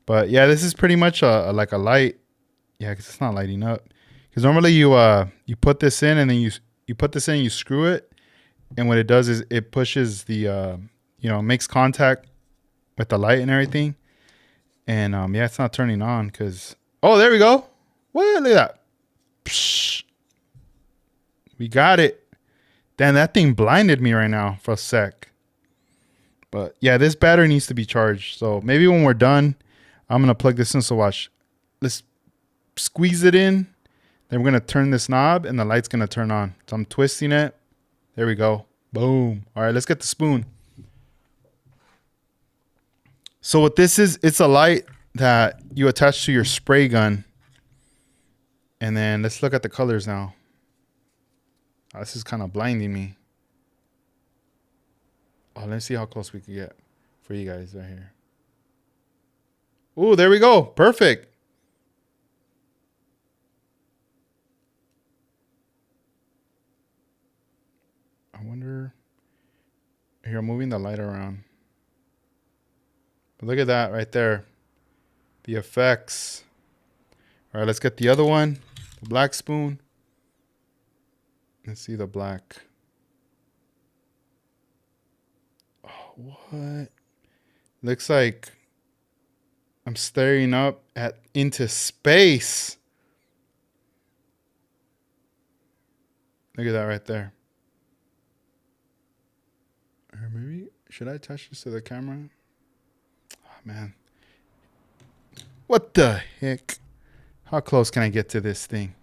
But yeah, this is pretty much like a light. Yeah, because it's not lighting up. Because normally you put this in and then you put this in and you screw it. And what it does is it pushes the, makes contact with the light and everything. And yeah, it's not turning on because, oh, there we go. What? Look at that. Psh. We got it. Damn, that thing blinded me right now for a sec. But yeah, this battery needs to be charged. So maybe when we're done, I'm going to plug this in. So watch. Let's squeeze it in. Then we're going to turn this knob and the light's going to turn on. So I'm twisting it. There we go. Boom. All right, let's get the spoon. So what this is, it's a light that you attach to your spray gun. And then let's look at the colors now. Oh, this is kind of blinding me. Oh, let's see how close we can get for you guys right here. Oh, there we go. Perfect. I wonder. Here, I'm moving the light around. But look at that right there. The effects. All right, let's get the other one. The black spoon. Let's see the black. Oh, what? Looks like I'm staring up into space. Look at that right there. Or maybe, should I attach this to the camera? Oh, man. What the heck? How close can I get to this thing?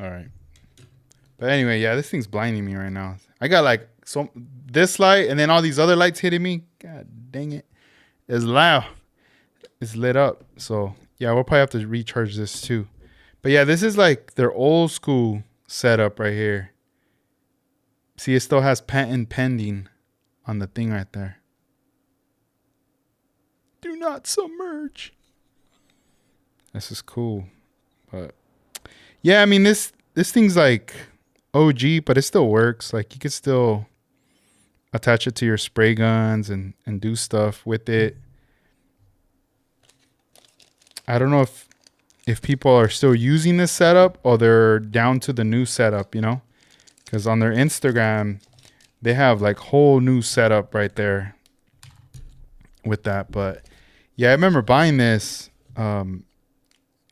All right. But anyway, yeah, this thing's blinding me right now. I got like this light and then all these other lights hitting me. God dang it. It's loud. It's lit up. So yeah, we'll probably have to recharge this too. But yeah, this is like their old school setup right here. See, it still has patent pending on the thing right there. Do not submerge. This is cool. But yeah, I mean this thing's like OG, but it still works. Like you could still attach it to your spray guns and do stuff with it. I don't know if people are still using this setup or they're down to the new setup, you know? Because on their Instagram, they have like whole new setup right there with that. But yeah, I remember buying this and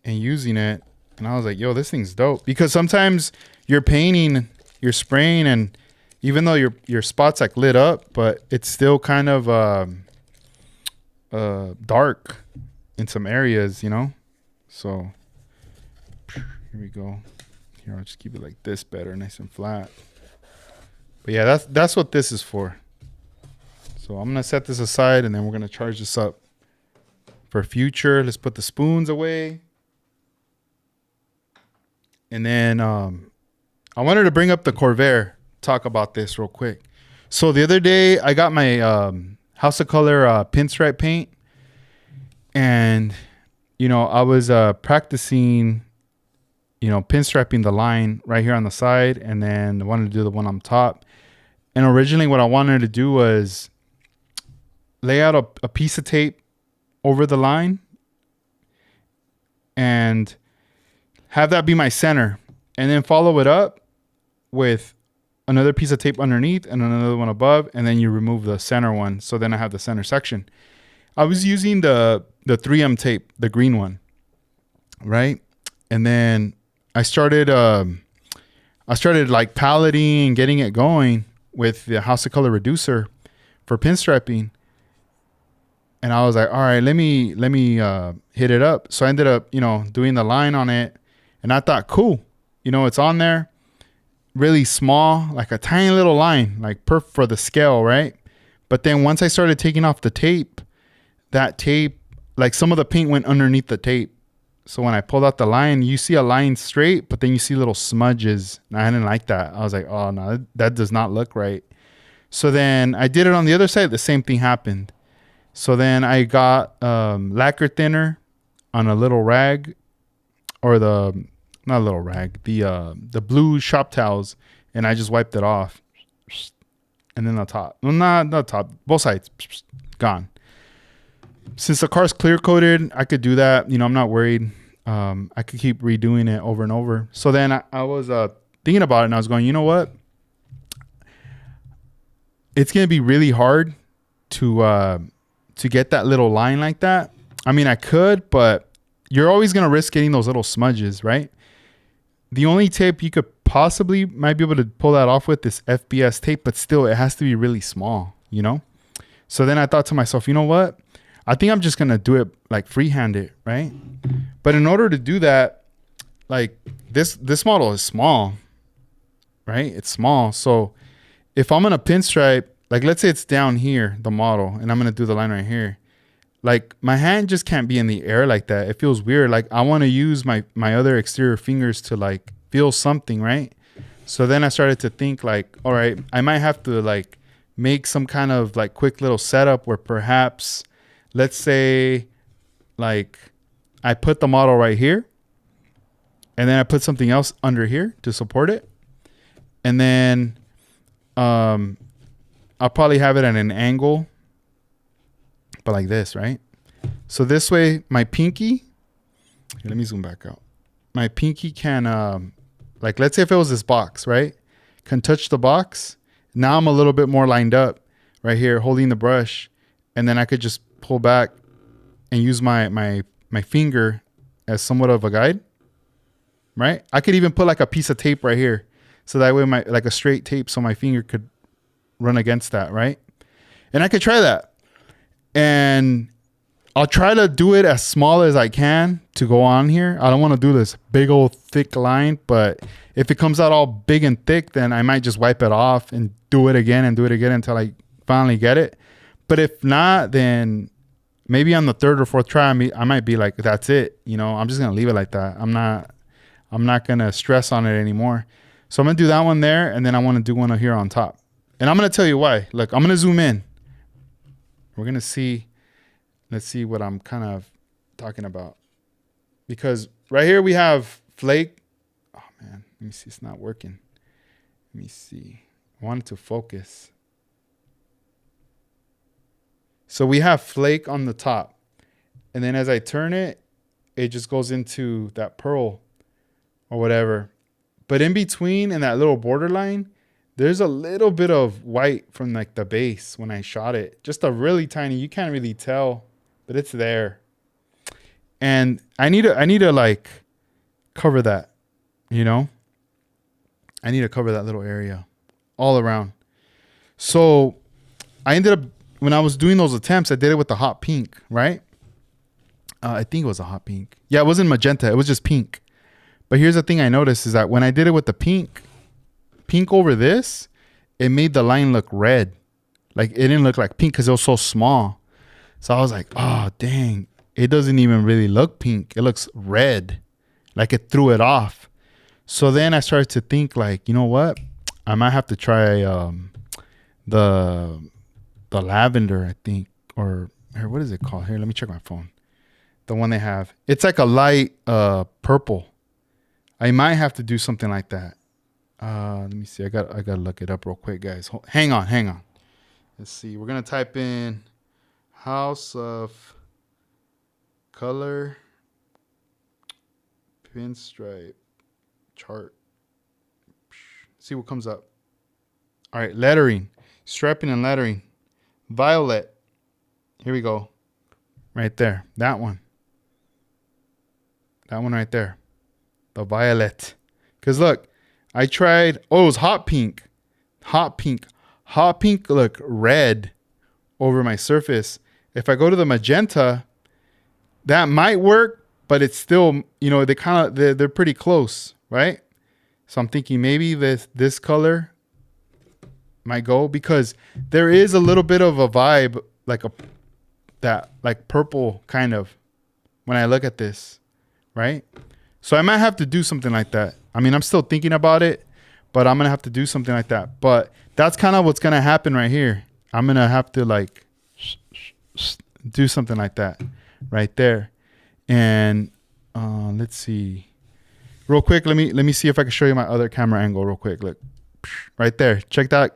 using it. And I was like, yo, this thing's dope. Because sometimes you're painting, you're spraying, and even though your spot's like lit up, but it's still kind of dark in some areas, you know? So here we go. Here, I'll just keep it like this better, nice and flat. But yeah, that's what this is for. So I'm gonna set this aside and then we're gonna charge this up for future. Let's put the spoons away. And then I wanted to bring up the Corvair, talk about this real quick. So the other day I got my House of Color pinstripe paint, and you know, I was practicing, you know, pinstriping the line right here on the side, and then I wanted to do the one on top. And originally what I wanted to do was lay out a piece of tape over the line and have that be my center, and then follow it up with another piece of tape underneath and another one above, and then you remove the center one. So then I have the center section. I was using the 3M tape, the green one, right? And then I started like palleting and getting it going with the House of Color reducer for pinstriping. And I was like, all right, let me hit it up. So I ended up, you know, doing the line on it, and I thought, cool, you know, it's on there, really small, like a tiny little line, like for the scale, right? But then once I started taking off the tape, that tape, like some of the paint went underneath the tape. So when I pulled out the line, you see a line straight, but then you see little smudges. And I didn't like that. I was like, oh no, that does not look right. So then I did it on the other side. The same thing happened. So then I got lacquer thinner on a little rag, or not a little rag, the blue shop towels, and I just wiped it off. And then the top, well, not the top, both sides, gone. Since the car's clear coated, I could do that. You know, I'm not worried. I could keep redoing it over and over. So then I was thinking about it, and I was going, you know what? It's going to be really hard to get that little line like that. I mean, I could, but you're always going to risk getting those little smudges, right? The only tape you could possibly might be able to pull that off with is FBS tape, but still it has to be really small, you know? So then I thought to myself, you know what? I think I'm just going to do it like freehand, right? But in order to do that, like this model is small, right? It's small. So if I'm going to pinstripe, like let's say it's down here, the model, and I'm going to do the line right here. Like my hand just can't be in the air like that. It feels weird. Like I want to use my other exterior fingers to like feel something, right? So then I started to think like, all right, I might have to like make some kind of like quick little setup where perhaps, let's say like I put the model right here, and then I put something else under here to support it. And then I'll probably have it at an angle, but like this, right? So this way my pinky, here, let me zoom back out. My pinky can, like let's say if it was this box, right? Can touch the box. Now I'm a little bit more lined up right here holding the brush, and then I could just pull back and use my finger as somewhat of a guide, right? I could even put like a piece of tape right here, so that way like a straight tape, so my finger could run against that, right? And I could try that. And I'll try to do it as small as I can to go on here. I don't want to do this big old thick line, but if it comes out all big and thick, then I might just wipe it off and do it again until I finally get it. But if not, then maybe on the third or fourth try, I might be like, that's it. You know, I'm just going to leave it like that. I'm not going to stress on it anymore. So I'm going to do that one there. And then I want to do one here on top. And I'm going to tell you why. Look, I'm going to zoom in. We're going to see. Let's see what I'm kind of talking about. Because right here we have flake. Oh, man. Let me see. It's not working. Let me see. I want it to focus. So we have flake on the top. And then as I turn it, it just goes into that pearl or whatever. But in between, in that little borderline, there's a little bit of white from like the base when I shot it. Just a really tiny, you can't really tell, but it's there. And I need to like cover that, you know? I need to cover that little area all around. So I ended up, when I was doing those attempts, I did it with the hot pink, right? I think it was a hot pink. Yeah, it wasn't magenta. It was just pink. But here's the thing I noticed is that when I did it with the pink over this, it made the line look red. Like it didn't look like pink because it was so small. So I was like, oh, dang. It doesn't even really look pink. It looks red. Like it threw it off. So then I started to think like, you know what? I might have to try the lavender, I think. Or here, what is it called? Here, let me check my phone. The one they have. It's like a light purple. I might have to do something like that. Let me see. I gotta look it up real quick, guys. Hang on. Let's see. We're gonna type in House of Color Pinstripe chart. See what comes up. All right, lettering, striping and lettering. Violet. Here we go. Right there. That one. That one right there. The violet. Because look, I tried. Oh, it was hot pink. Hot pink. Hot pink look red over my surface. If I go to the magenta, that might work, but it's still, you know, they're pretty close, right? So I'm thinking maybe this color might go because there is a little bit of a vibe like purple kind of when I look at this, right? So I might have to do something like that. I mean, I'm still thinking about it, but I'm going to have to do something like that. But that's kind of what's going to happen right here. I'm going to have to like do something like that right there. And let's see. Real quick, let me see if I can show you my other camera angle real quick. Look, right there. Check that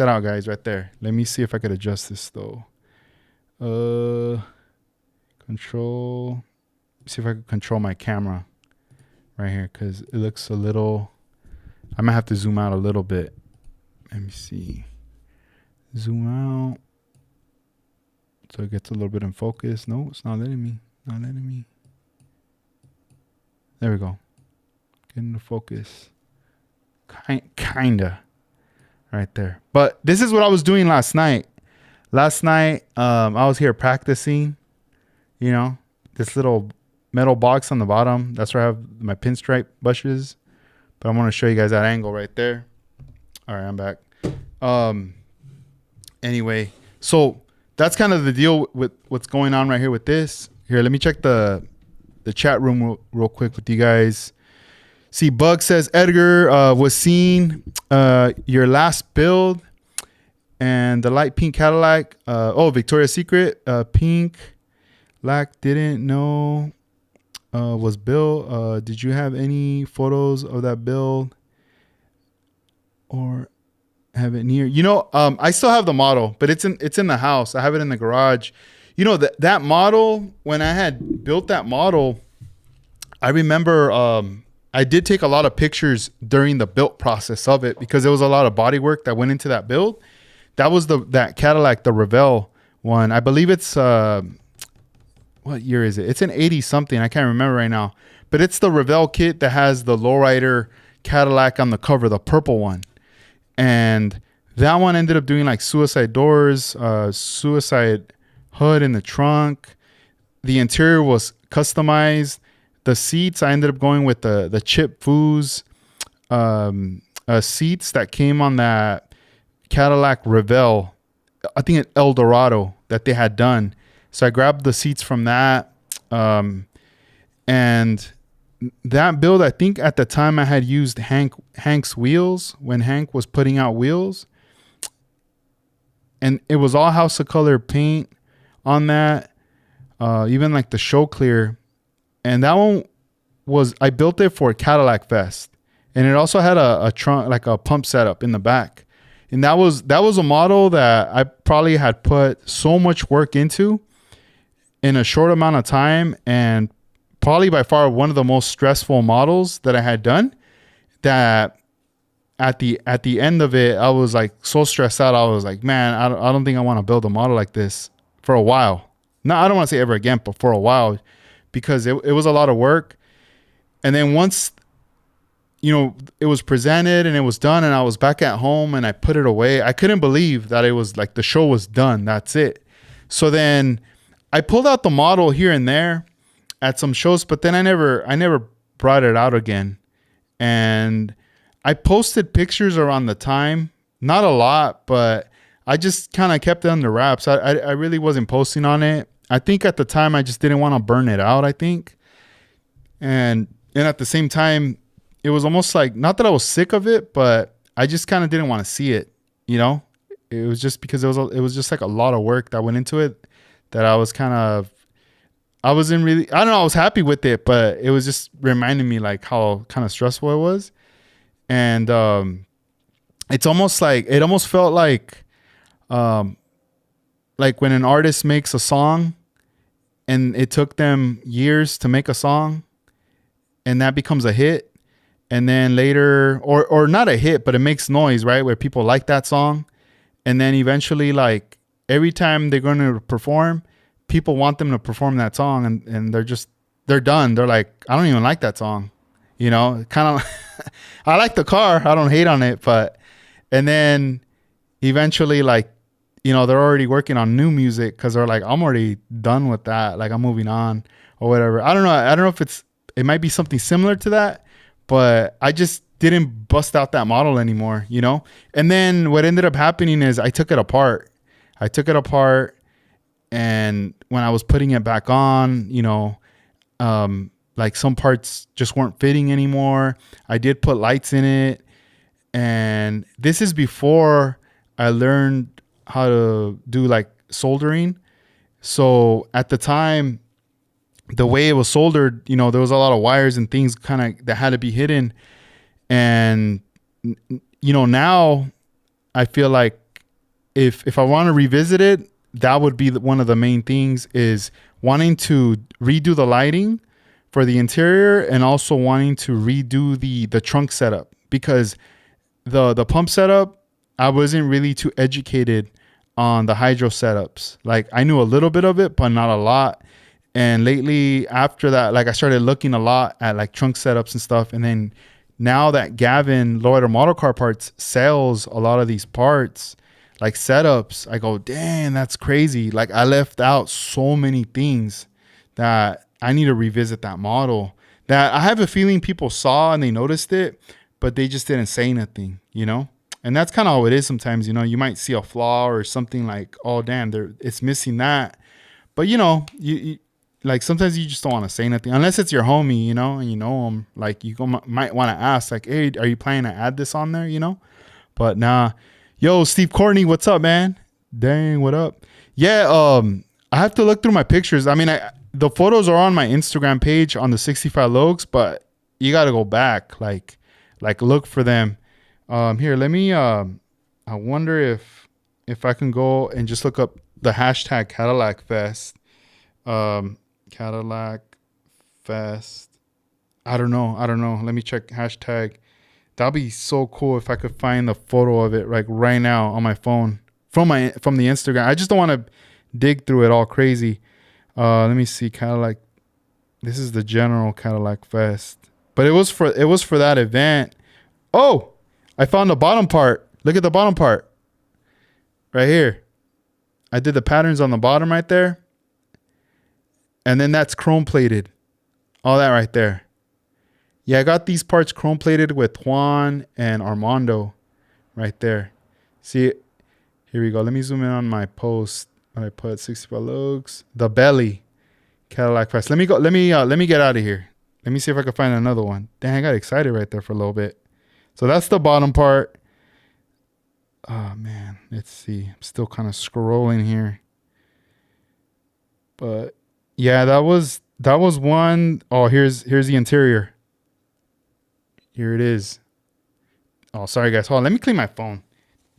out, guys, right there. Let me see if I could adjust this though. Control. See if I can control my camera right here because it looks a little. I might have to zoom out a little bit. Let me see. Zoom out so it gets a little bit in focus. No, it's not letting me. Not letting me. There we go. Get into focus. Kinda. Right there. But this is what I was doing last night. Last night, I was here practicing. You know, this little metal box on the bottom. That's where I have my pinstripe brushes. But I want to show you guys that angle right there. All right, I'm back. Anyway, so that's kind of the deal with what's going on right here with this. Here, let me check the chat room real quick with you guys. See, Bug says, Edgar was seeing your last build and the light pink Cadillac. Victoria's Secret, pink. Black didn't know was built. Did you have any photos of that build or have it near? You know, I still have the model, but it's in the house. I have it in the garage. You know, that model, when I had built that model, I remember I did take a lot of pictures during the build process of it because there was a lot of body work that went into that build. That was that Cadillac, the Revell one. I believe it's what year is it? It's an 80 something. I can't remember right now. But it's the Revell kit that has the lowrider Cadillac on the cover, the purple one. And that one ended up doing like suicide doors, suicide hood in the trunk. the interior was customized. The seats, I ended up going with the chip foos seats that came on that Cadillac Revel, I think at El Dorado, that they had done. So I grabbed the seats from that. And that build, I think at the time I had used Hank's wheels when Hank was putting out wheels. And it was all House of Color paint on that. Even like the show clear. And that one was, I built it for Cadillac Fest. And it also had a trunk, like a pump setup in the back. And that was a model that I probably had put so much work into in a short amount of time, and probably by far one of the most stressful models that I had done, that at the end of it, I was like so stressed out. I was like, man, I don't think I want to build a model like this for a while. No, I don't want to say ever again, but for a while, because it was a lot of work. And then once, it was presented and it was done and I was back at home and I put it away, I couldn't believe that it was like the show was done. That's it. So then I pulled out the model here and there at some shows, but then I never brought it out again. And I posted pictures around the time, not a lot, but I just kind of kept it under wraps. I really wasn't posting on it. I think at the time I just didn't want to burn it out, I think. And at the same time, it was almost like, not that I was sick of it, but I just kind of didn't want to see it, It was just because it was just like a lot of work that went into it, that I wasn't really, I don't know, I was happy with it, but it was just reminding me like how kind of stressful it was. And it almost felt like when an artist makes a song and it took them years to make a song and that becomes a hit. And then later, or not a hit, but it makes noise, right? Where people like that song. And then eventually, like every time they're going to perform, people want them to perform that song, and they're done. They're like, I don't even like that song. Kind of, I like the car. I don't hate on it, and then eventually, like, they're already working on new music because they're like, I'm already done with that. Like, I'm moving on or whatever. I don't know. I don't know if it might be something similar to that. But I just didn't bust out that model anymore, And then what ended up happening is I took it apart. And when I was putting it back on, like some parts just weren't fitting anymore. I did put lights in it. And this is before I learned how to do like soldering. So at the time, the way it was soldered, there was a lot of wires and things kind of that had to be hidden. And, now I feel like if I want to revisit it, that would be one of the main things, is wanting to redo the lighting for the interior and also wanting to redo the trunk setup, because the pump setup, I wasn't really too educated on the hydro setups. Like I knew a little bit of it, but not a lot. And lately after that, like I started looking a lot at like trunk setups and stuff. And then now that Gavin, Lowrider Model Car Parts, sells a lot of these parts, like setups, I go, damn, that's crazy. Like I left out so many things that I need to revisit that model, that I have a feeling people saw and they noticed it, but they just didn't say anything, And that's kind of how it is sometimes, you might see a flaw or something like, oh, damn, it's missing that. But, you like sometimes you just don't want to say nothing unless it's your homie, and you know him. Like you might want to ask, like, hey, are you planning to add this on there, But nah. Yo, Steve Courtney, what's up, man? Dang, what up? Yeah, I have to look through my pictures. I mean, the photos are on my Instagram page on the 65 Logs, but you got to go back, like look for them. Here, let me. I wonder if I can go and just look up the hashtag Cadillac Fest. Cadillac Fest. I don't know. Let me check hashtag. That'd be so cool if I could find the photo of it like right now on my phone from the Instagram. I just don't want to dig through it all crazy. Let me see. Cadillac. This is the general Cadillac Fest, but it was for that event. Oh, I found the bottom part. Look at the bottom part right here. I did the patterns on the bottom right there. And then that's chrome plated. All that right there. Yeah, I got these parts chrome plated with Juan and Armando right there. See it? Here we go. Let me zoom in on my post. I put 65 looks. The belly. Cadillac Fest. Let me go. Let me get out of here. Let me see if I can find another one. Dang, I got excited right there for a little bit. So that's the bottom part. Oh man, let's see. I'm still kind of scrolling here. But yeah, that was one. Oh, here's the interior. Here it is. Oh, sorry guys. Hold on. Let me clean my phone.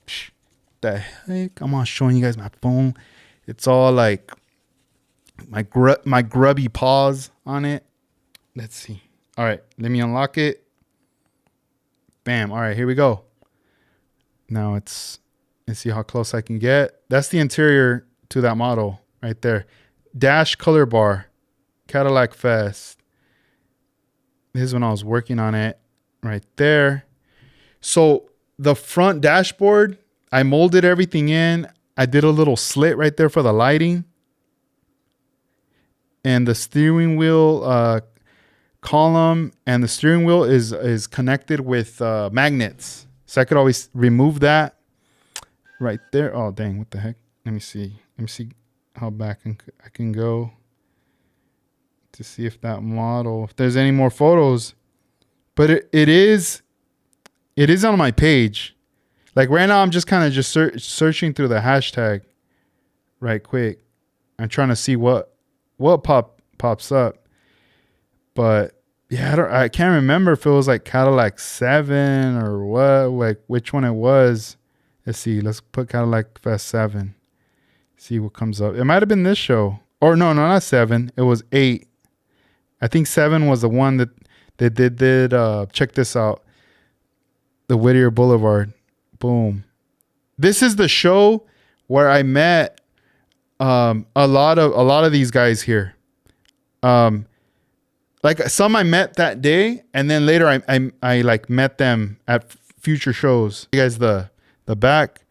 Psh, the heck? I'm on showing you guys my phone. It's all like my grubby paws on it. Let's see. All right, let me unlock it. Bam. All right, here we go. Now let's see how close I can get. That's the interior to that model right there. Dash color bar, Cadillac Fest. This is when I was working on it right there. So the front dashboard, I molded everything in. I did a little slit right there for the lighting. And the steering wheel column and the steering wheel is connected with magnets. So I could always remove that right there. Oh, dang, what the heck? Let me see how back I can go to see if that model, if there's any more photos. But it is on my page. Like right now, I'm just kind of just searching through the hashtag right quick. I'm trying to see what pops up. But yeah, I can't remember if it was like Cadillac 7 or what, like which one it was. Let's see. Let's put Cadillac Fest 7. See what comes up. It might have been this show. Or no, not 7. It was 8. I think 7 was the one that they did check this out. The Whittier Boulevard. Boom. This is the show where I met a lot of these guys here. Like some I met that day, and then later I like met them at future shows. You guys, the back.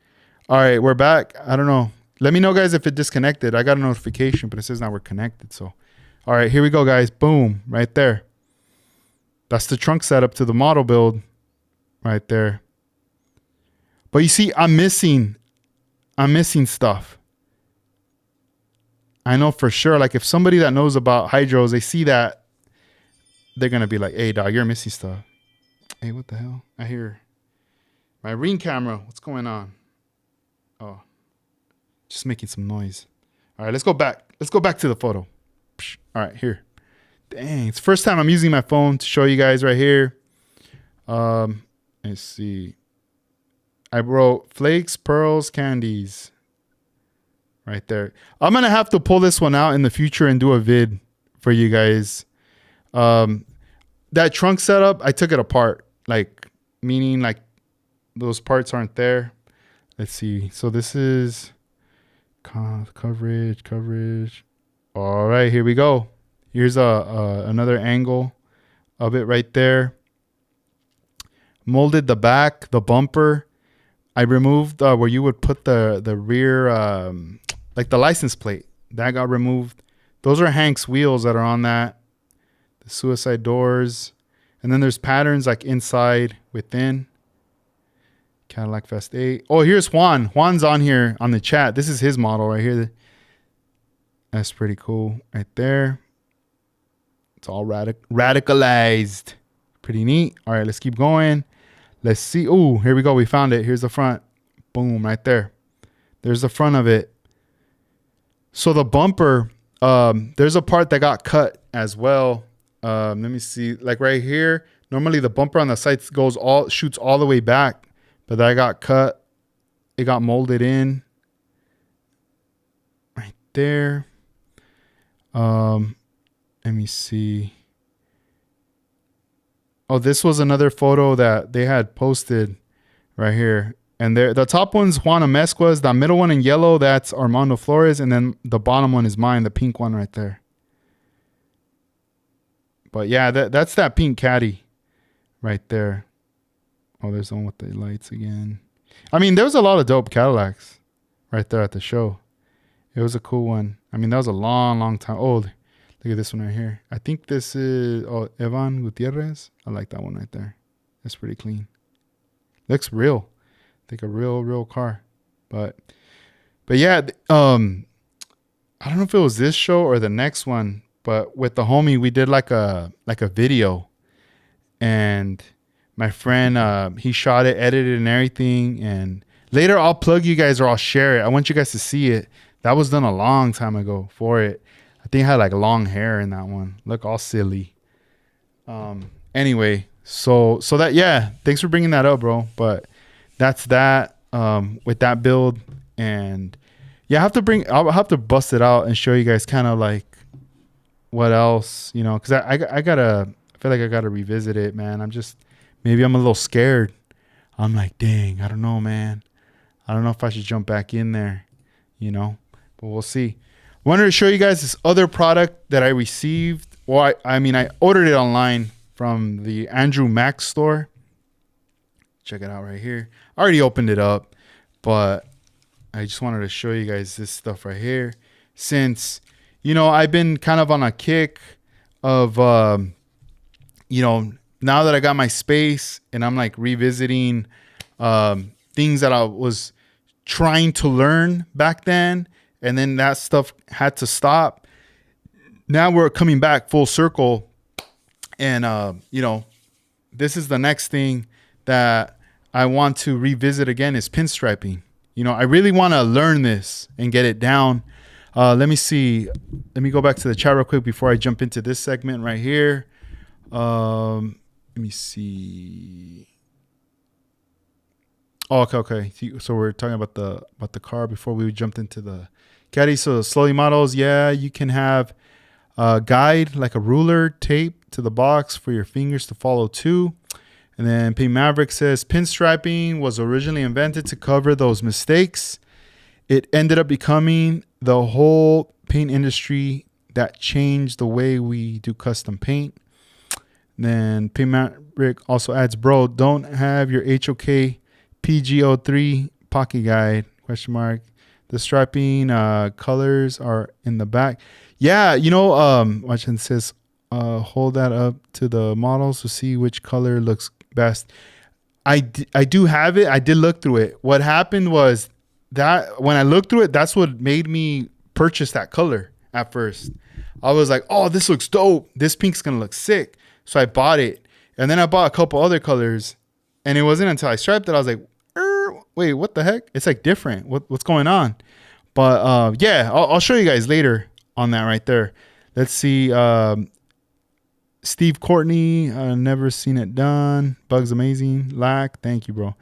All right, we're back. I don't know. Let me know, guys, if it disconnected. I got a notification, but it says now we're connected. So, all right, here we go, guys. Boom, right there. That's the trunk setup to the model build, right there. But you see, I'm missing stuff. I know for sure. Like if somebody that knows about hydros, they see that, they're gonna be like, "Hey, dog, you're missing stuff." Hey, what the hell? I hear my Ring camera. What's going on? Oh, just making some noise. All right, let's go back. Let's go back to the photo. All right, here. Dang, it's the first time I'm using my phone to show you guys right here. Let's see. I wrote flakes, pearls, candies. Right there. I'm gonna have to pull this one out in the future and do a vid for you guys. That trunk setup, I took it apart, like meaning like those parts aren't there. Let's see. So this is coverage. All right, here we go. Here's another angle of it right there. Molded the back, the bumper. I removed where you would put the rear, like the license plate. That got removed. Those are Hank's wheels that are on that. The suicide doors. And then there's patterns like inside, within. Cadillac Fest 8. Oh, here's Juan. Juan's on here on the chat. This is his model right here. That's pretty cool right there. It's all radicalized. Pretty neat. All right, let's keep going. Let's see. Oh, here we go. We found it. Here's the front. Boom, right there. There's the front of it. So the bumper, there's a part that got cut as well. Let me see. Like right here, normally the bumper on the sides shoots all the way back, but that got cut. It got molded in right there. Let me see. Oh, this was another photo that they had posted right here. And the top one's Juana Mesquez. The middle one in yellow, that's Armando Flores. And then the bottom one is mine, the pink one right there. But yeah, that's that pink caddy right there. Oh, there's the one with the lights again. I mean, there was a lot of dope Cadillacs right there at the show. It was a cool one. I mean, that was a long time. Oh, Look at this one right here. I think this is Evan Gutierrez. I like that one right there. That's pretty clean. Looks real. Like a real car. But yeah, I don't know if it was this show or the next one, but with the homie we did like a video, and my friend he shot it, edited and everything, and later I'll plug you guys or I'll share it. I want you guys to see it. That was done a long time ago for it. I think I had like long hair in that one. Look all silly. Anyway, so that, yeah, thanks for bringing that up, bro. But that's that with that build. And yeah, I'll have to bust it out and show you guys kind of like what else, you know, because I feel like I gotta revisit it, man. Maybe I'm a little scared. I'm like, dang, I don't know, man. I don't know if I should jump back in there, you know, but we'll see. Wanted to show you guys this other product that I received. Well, I mean, I ordered it online from the Andrew Mack store. Check it out right here. I already opened it up, but I just wanted to show you guys this stuff right here. Since, you know, I've been kind of on a kick of, you know, now that I got my space and I'm like revisiting things that I was trying to learn back then, and then that stuff had to stop. Now we're coming back full circle, and you know, this is the next thing that I want to revisit again is pinstriping. You know, I really want to learn this and get it down. Let me see. Let me go back to the chat real quick before I jump into this segment right here. Let me see. Oh, okay. So we're talking about the car before we jumped into the caddy. So slowly models, yeah, you can have a guide like a ruler tape to the box for your fingers to follow too. And then P Maverick says pinstriping was originally invented to cover those mistakes. It ended up becoming the whole paint industry that changed the way we do custom paint. Then P Maverick also adds, bro, don't have your HOK PG03 pocket guide, question mark. The striping colors are in the back. Yeah, you know, watch, and says, hold that up to the models to see which color looks best. I do have it. I did look through it. What happened was that when I looked through it, that's what made me purchase that color at first. I was like, oh, this looks dope. This pink's going to look sick. So I bought it. And then I bought a couple other colors. And it wasn't until I striped it, I was like, wait, what the heck? It's like different. What's going on? But yeah, I'll show you guys later on that right there. Let's see. Steve Courtney, never seen it done. Bugs amazing. Lack, thank you, bro.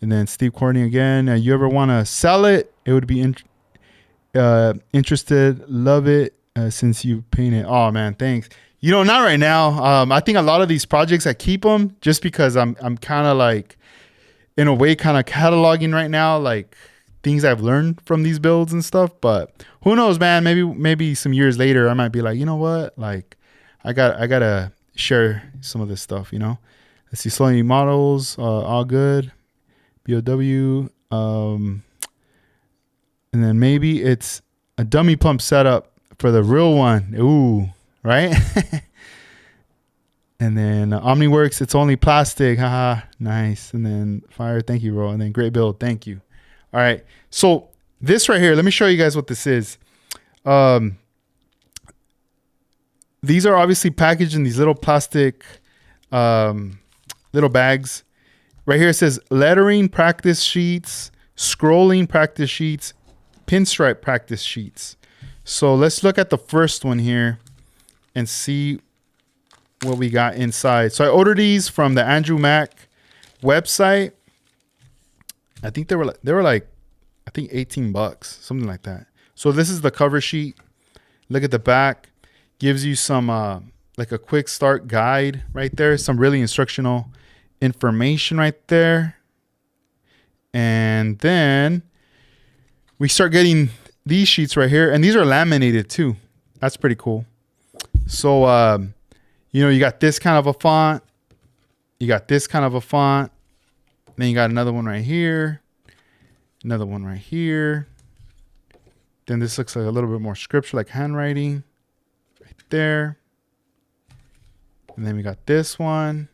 And then Steve Courtney again. You ever want to sell it? It would be interested. Love it since you painted. Oh man, thanks. You know, not right now. I think a lot of these projects I keep them just because I'm kind of like, in a way, kind of cataloging right now, like things I've learned from these builds and stuff. But who knows, man? Maybe some years later, I might be like, you know what? Like, I gotta share some of this stuff. You know, let's see, slowly models, all good. BOW, and then maybe it's a dummy pump setup for the real one. Ooh, right? And then OmniWorks, it's only plastic. Haha, nice. And then Fire, thank you, bro. And then great build, thank you. All right, so this right here, let me show you guys what this is. These are obviously packaged in these little plastic little bags. Right here it says lettering practice sheets, scrolling practice sheets, pinstripe practice sheets. So let's look at the first one here and see what we got inside. So I ordered these from the Andrew Mack website. I think they were like I think $18, something like that. So this is the cover sheet. Look at the back. Gives you some like a quick start guide right there. Some really instructional information right there. And then we start getting these sheets right here. And these are laminated too. That's pretty cool. So, you know, you got this kind of a font. You got this kind of a font. Then you got another one right here. Another one right here. Then this looks like a little bit more scripture, like handwriting. Right there. And then we got this one.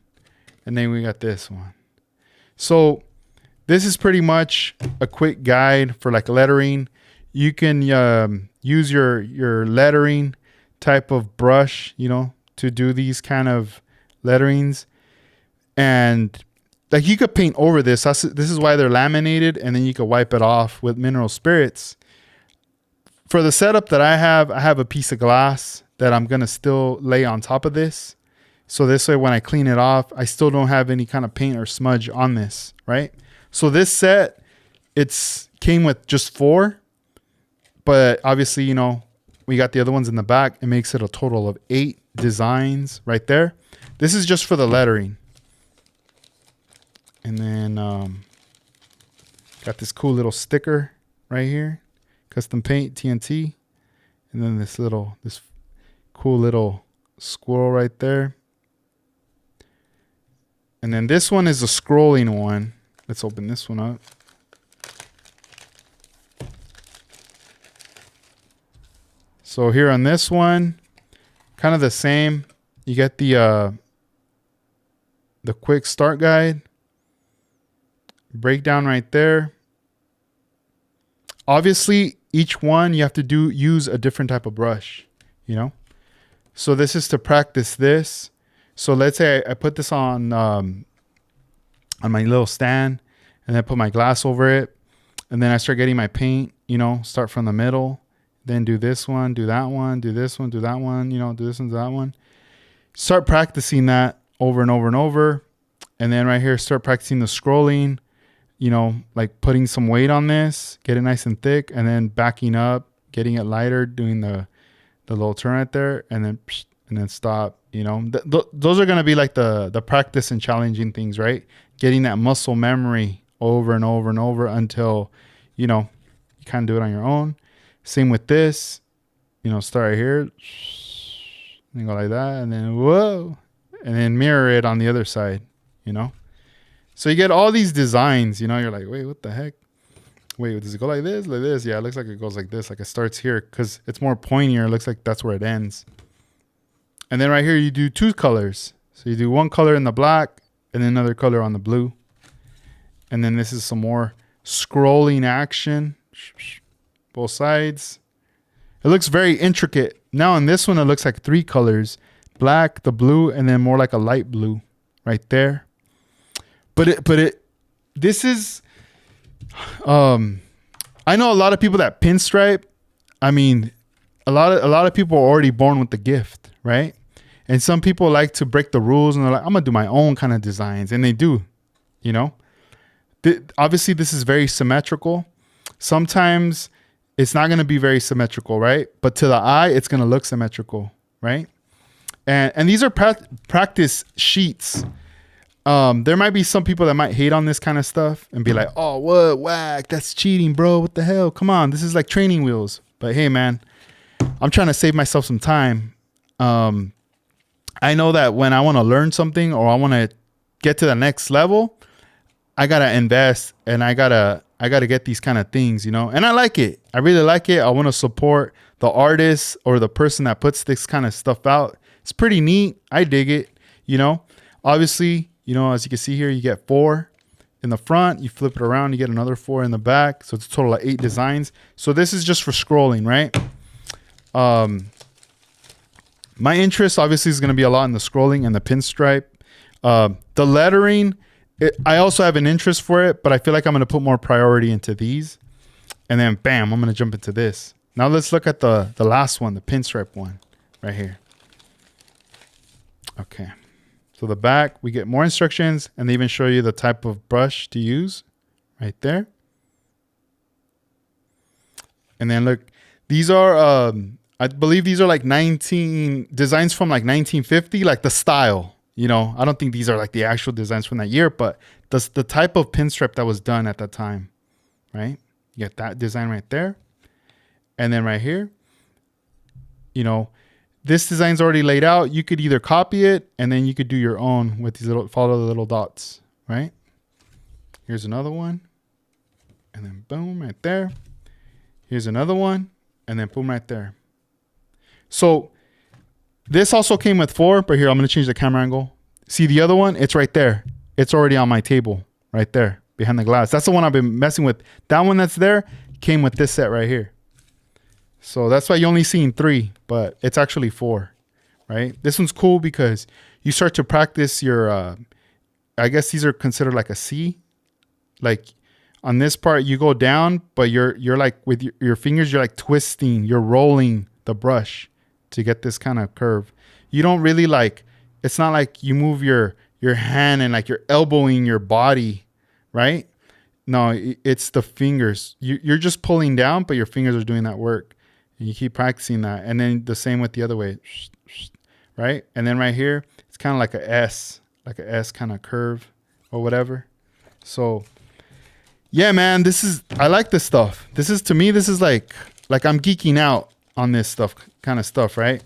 And then we got this one. So this is pretty much a quick guide for like lettering. You can use your lettering type of brush, you know, to do these kind of letterings. And like you could paint over this. This is why they're laminated, and then you could wipe it off with mineral spirits. For the setup that I have a piece of glass that I'm going to still lay on top of this. So this way, when I clean it off, I still don't have any kind of paint or smudge on this, right? So this set, came with just 4, but obviously, you know, we got the other ones in the back. It makes it a total of 8 designs right there. This is just for the lettering. And then got this cool little sticker right here, custom paint TNT, and then this cool little squirrel right there. And then this one is a scrolling one. Let's open this one up. So here on this one, kind of the same. You get the quick start guide. Breakdown right there. Obviously, each one you have to use a different type of brush, you know? So this is to practice this. So let's say I put this on my little stand, and then I put my glass over it, and then I start getting my paint, you know, start from the middle, then do this one, do that one, do this one, do that one, you know, do this one, do that one. Start practicing that over and over and over. And then right here, start practicing the scrolling, you know, like putting some weight on this, get it nice and thick, and then backing up, getting it lighter, doing the little turn right there, and then stop. You know, those are going to be like the practice and challenging things, right? Getting that muscle memory over and over and over until, you know, you kind of do it on your own. Same with this, you know, start right here, and go like that, and then whoa, and then mirror it on the other side, you know? So you get all these designs, you know, you're like, wait, what the heck? Wait, does it go like this? Like this? Yeah, it looks like it goes like this. Like it starts here because it's more pointier. It looks like that's where it ends. And then right here, you do 2 colors. So you do one color in the black and then another color on the blue. And then this is some more scrolling action. Both sides. It looks very intricate. Now in this one, it looks like 3 colors. Black, the blue, and then more like a light blue right there. This is, I know a lot of people that pinstripe. I mean, a lot of people are already born with the gift, right? And some people like to break the rules and they're like, I'm gonna do my own kind of designs, and they do, you know. Obviously, this is very symmetrical. Sometimes it's not gonna be very symmetrical, right? But to the eye, it's gonna look symmetrical, right? And these are practice sheets. There might be some people that might hate on this kind of stuff and be like, oh, what, whack, that's cheating, bro. What the hell? Come on, this is like training wheels. But hey, man, I'm trying to save myself some time. I know that when I want to learn something or I want to get to the next level, I got to invest and I got to get these kind of things, you know, and I like it. I really like it. I want to support the artist or the person that puts this kind of stuff out. It's pretty neat. I dig it, you know, obviously. You know, as you can see here, you get 4 in the front. You flip it around, you get another 4 in the back. So it's a total of 8 designs. So this is just for scrolling, right? My interest obviously is going to be a lot in the scrolling and the pinstripe. The lettering, I also have an interest for it, but I feel like I'm going to put more priority into these. And then bam, I'm going to jump into this. Now let's look at the last one, the pinstripe one right here. Okay. So the back, we get more instructions, and they even show you the type of brush to use right there. And then look, these are, I believe these are like 19 designs from like 1950, like the style, you know. I don't think these are like the actual designs from that year, but the type of pinstripe that was done at that time, right? You get that design right there. And then right here, you know, this design's already laid out. You could either copy it and then you could do your own with these little, follow the little dots, right? Here's another one. And then boom, right there. Here's another one. And then boom, right there. So This also came with 4, but here, I'm going to change the camera angle. See the other one? It's right there. It's already on my table right there behind the glass. That's the one I've been messing with. That one that's there came with this set right here. So that's why you only seen 3, but it's actually 4, right? This one's cool because you start to practice your, I guess these are considered like a C. Like on this part, you go down, but you're like with your fingers, you're like twisting, you're rolling the brush to get this kind of curve. You don't really like, it's not like you move your hand and like you're elbowing your body, right? No, it's the fingers. You're just pulling down, but your fingers are doing that work. And you keep practicing that. And then the same with the other way, right? And then right here, it's kind of like a S kind of curve or whatever. So yeah, man, I like this stuff. To me, this is like I'm geeking out on this kind of stuff, right?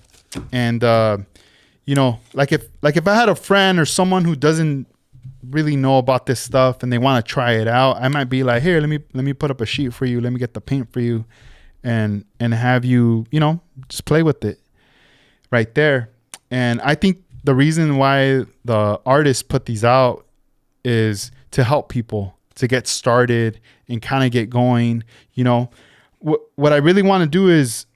And, you know, like if I had a friend or someone who doesn't really know about this stuff and they want to try it out, I might be like, here, let me put up a sheet for you. Let me get the paint for you and have you, you know, just play with it right there. And I think the reason why the artists put these out is to help people to get started and kind of get going. You know, what I really want to do is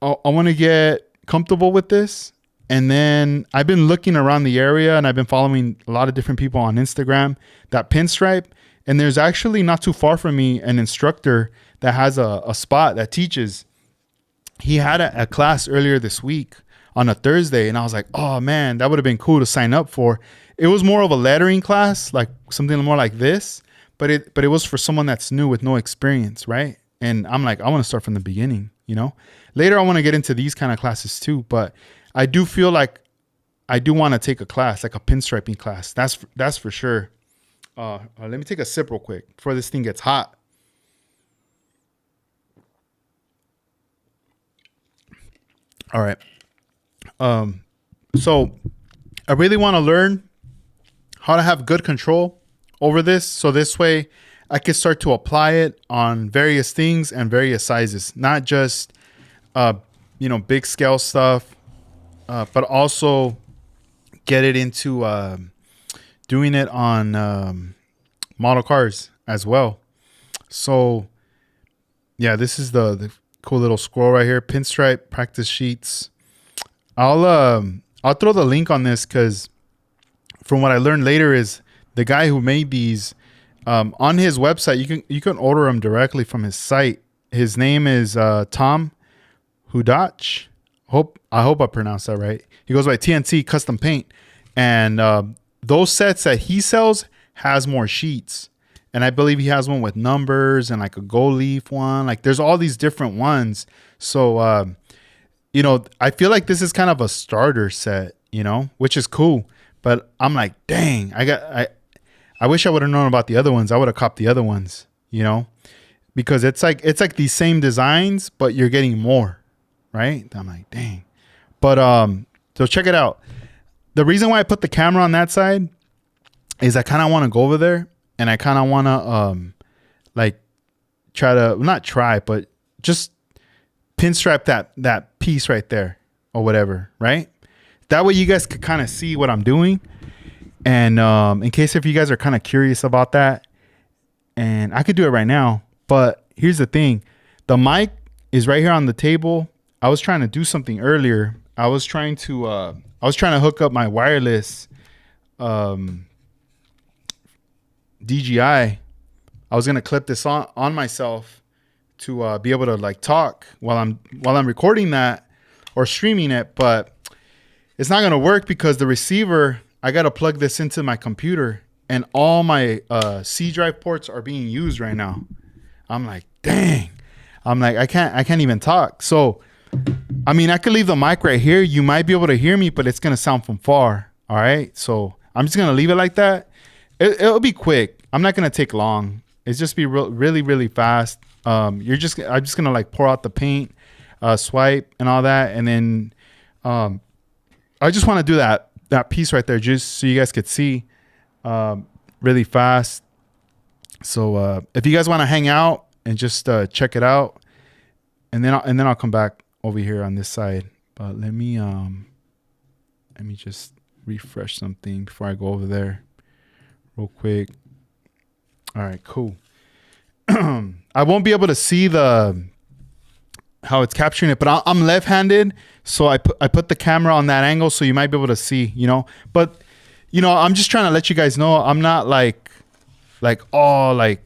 I want to get comfortable with this. And then I've been looking around the area and I've been following a lot of different people on Instagram that pinstripe. And there's actually not too far from me an instructor that has a spot that teaches. He had a class earlier this week on a Thursday. And I was like, oh man, that would have been cool to sign up for. It was more of a lettering class, like something more like this. But it was for someone that's new with no experience, right? And I'm like, I want to start from the beginning, you know? Later, I want to get into these kind of classes too. But I do feel like I do want to take a class, like a pinstriping class. That's for sure. Let me take a sip real quick before this thing gets hot. All right. So I really want to learn how to have good control over this. So this way I can start to apply it on various things and various sizes, not just, you know, big scale stuff, but also get it into doing it on model cars as well. So yeah, this is the cool little scroll right here, pinstripe practice sheets. I'll throw the link on this because from what I learned later is the guy who made these on his website, you can order them directly from his site. His name is Tom Hudach. I hope I pronounced that right. He goes by TNT Custom Paint, and those sets that he sells has more sheets, and I believe he has one with numbers and like a gold leaf one. Like there's all these different ones. So you know, I feel like this is kind of a starter set, you know, which is cool. But I'm like, dang, I wish I would have known about the other ones. I would have copped the other ones, you know, because it's like these same designs, but you're getting more, right? I'm like, dang. But so check it out. The reason why I put the camera on that side is I kind of want to go over there and I kind of want to like but just pinstripe that piece right there or whatever, right? That way you guys could kind of see what I'm doing. And in case if you guys are kind of curious about that, and I could do it right now, but here's the thing. The mic is right here on the table. I was trying to do something earlier. I was trying to hook up my wireless DJI. I was going to clip this on myself to be able to like talk while I'm recording that or streaming it, but it's not going to work because the receiver, I got to plug this into my computer and all my C drive ports are being used right now. I'm like, dang. I'm like, I can't even talk. So, I mean, I could leave the mic right here. You might be able to hear me, but it's going to sound from far. All right. So I'm just going to leave it like that. It'll be quick. I'm not going to take long. It's just be really, really fast. I'm just going to like pour out the paint, swipe and all that. And then, I just want to do that piece right there just so you guys could see really fast. So if you guys want to hang out and just check it out, and then I'll come back over here on this side. But let me Let me just refresh something before I go over there real quick. All right, cool. I won't be able to see the how it's capturing it, but I'm left-handed, so I put the camera on that angle, so you might be able to see, you know. But you know, I'm just trying to let you guys know I'm not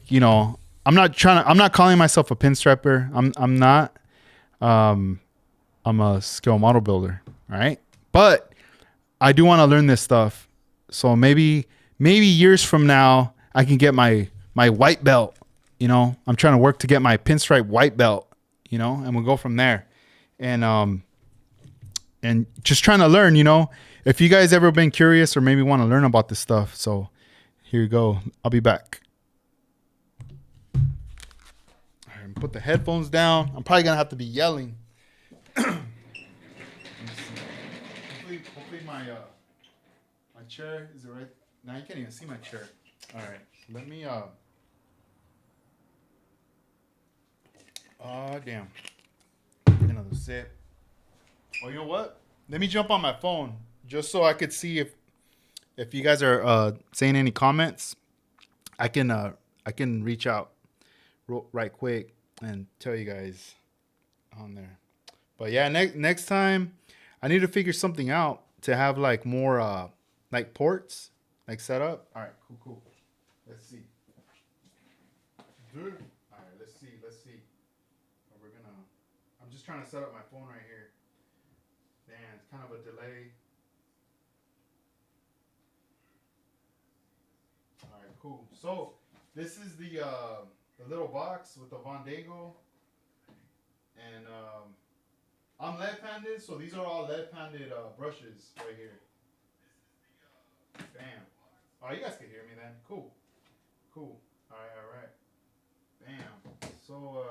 you know, I'm not calling myself a pinstriper. I'm not. Um, I'm a skill model builder, all right? But I do want to learn this stuff, so maybe years from now I can get my white belt. You know, I'm trying to work to get my pinstripe white belt. You know, and we'll go from there. And just trying to learn. You know, if you guys ever been curious or maybe want to learn about this stuff, so here you go. I'll be back. All right, put the headphones down. I'm probably gonna have to be yelling. Hopefully my chair is right. Now you can't even see my chair. All right, let me oh damn. Another sip. Oh, you know what? Let me jump on my phone just so I could see if you guys are saying any comments. I can reach out right quick and tell you guys on there. But yeah, next time I need to figure something out to have like more like ports like set up. All right, cool. Let's see. Dude. All right, let's see. I'm just trying to set up my phone right here. Damn, it's kind of a delay. All right, cool. So this is the little box with the Vondago, and I'm left-handed, so these are all left-handed brushes right here. Bam. Oh, you guys can hear me then. Cool. All right. Bam. So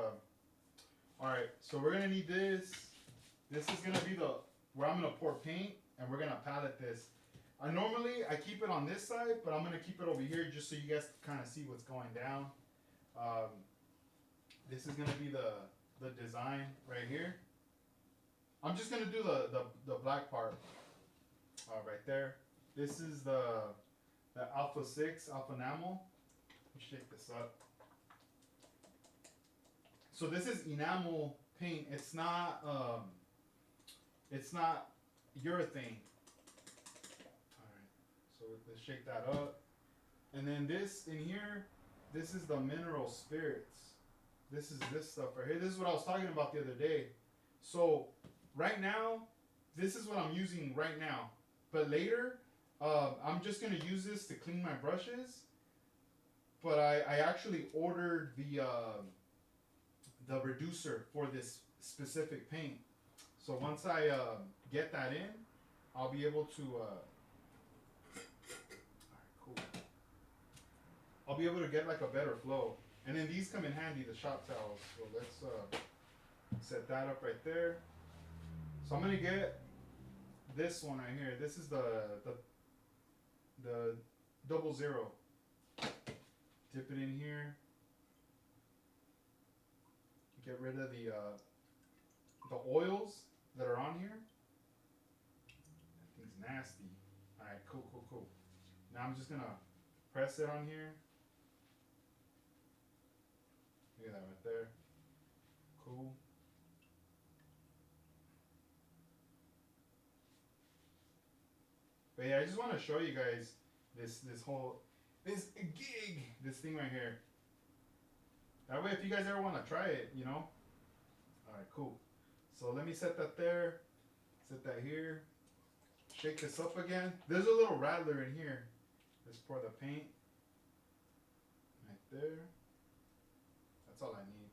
all right, so we're gonna need this. This is gonna be the where I'm gonna pour paint, and we're gonna palette this. I keep it on this side, but I'm gonna keep it over here just so you guys can kind of see what's going down. This is gonna be the design right here. I'm just gonna do the black part right there. This is the Alpha 6 Alpha Enamel. Let me shake this up. So this is enamel paint. It's not urethane. All right. So let's shake that up. And then this in here, this is the mineral spirits. This is this stuff right here. This is what I was talking about the other day. So right now, this is what I'm using right now. But later, I'm just gonna use this to clean my brushes. But I actually ordered the reducer for this specific paint. So once I get that in, I'll be able to. Alright, cool. I'll be able to get like a better flow. And then these come in handy, the shop towels. So let's set that up right there. So I'm gonna get this one right here. This is the 00. Dip it in here. Get rid of the oils that are on here. That thing's nasty. All right, cool. Now I'm just gonna press it on here. Look at that right there. Cool. But yeah, I just want to show you guys this thing right here. That way, if you guys ever want to try it, you know. All right, cool. So let me set that there. Set that here. Shake this up again. There's a little rattler in here. Let's pour the paint. Right there. That's all I need.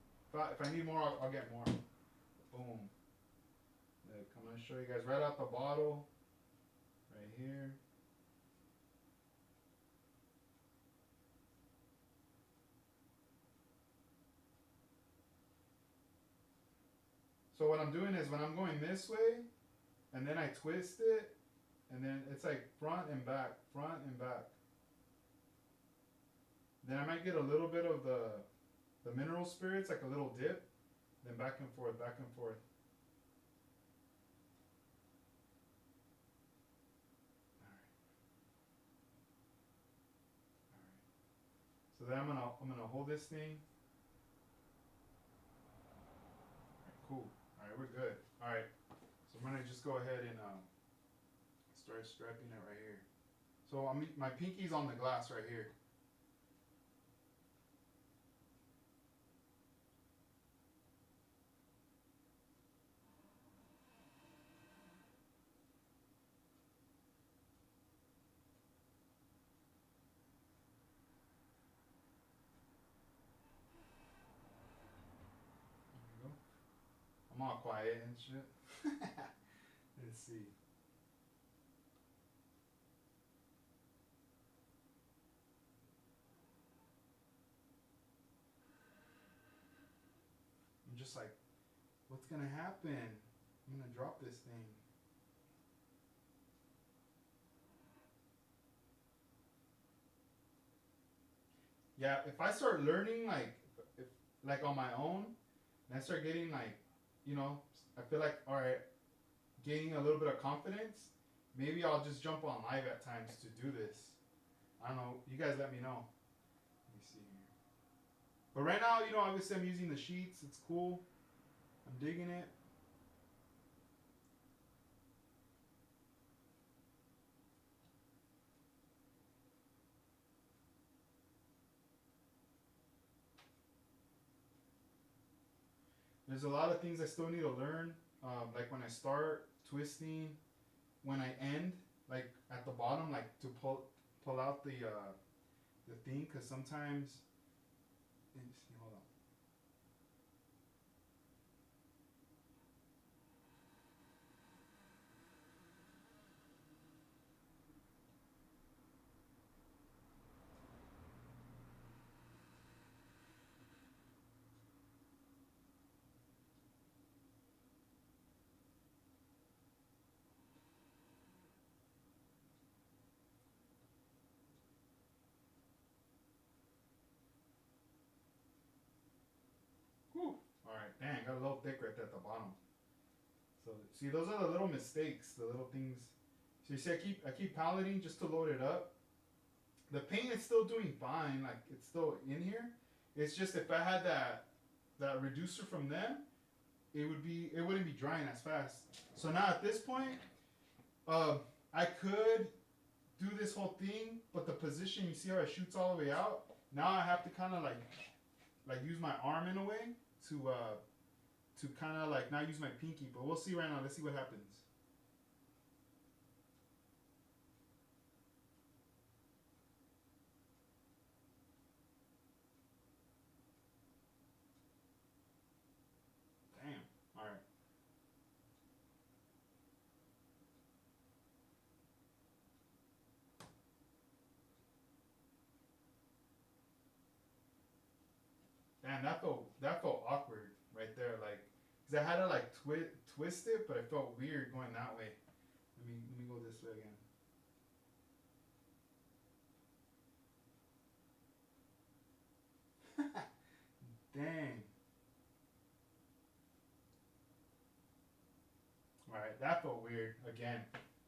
If I need more, I'll get more. Boom. Look, I'm going to show you guys right out the bottle. Right here. So what I'm doing is when I'm going this way, and then I twist it, and then it's like front and back. Then I might get a little bit of the mineral spirits, like a little dip, then back and forth. So then I'm gonna hold this thing. All right, cool. All right, we're good. All right. So I'm gonna just go ahead and start strapping it right here. So my pinky's on the glass right here. There we go. I'm all quiet and shit. Let's see. I'm just like, what's gonna happen? I'm gonna drop this thing. Yeah, if I start learning if like on my own, and I start getting like, I feel like all right, gaining a little bit of confidence. Maybe I'll just jump on live at times to do this. I don't know. You guys let me know. Let me see here. But right now, obviously I'm using the sheets. It's cool. I'm digging it. There's a lot of things I still need to learn. Like when I start twisting, when I end, like at the bottom, like to pull out the thing, because sometimes. Let me see, hold on. Whew. All right, dang, got a little thick right there at the bottom. So see, those are the little mistakes, the little things. So you see, I keep palleting just to load it up. The paint is still doing fine, like it's still in here. It's just if I had that reducer from them, it wouldn't be drying as fast. So now at this point, uh, I could do this whole thing, but the position, you see how it shoots all the way out. Now I have to kind of like use my arm in a way to kind of like not use my pinky. But we'll see right now. Let's see what happens. Damn. All right. Damn, that felt awkward right there. Like, cause I had to like twist it, but it felt weird going that way. Let me go this way again. Dang. All right, that felt weird again.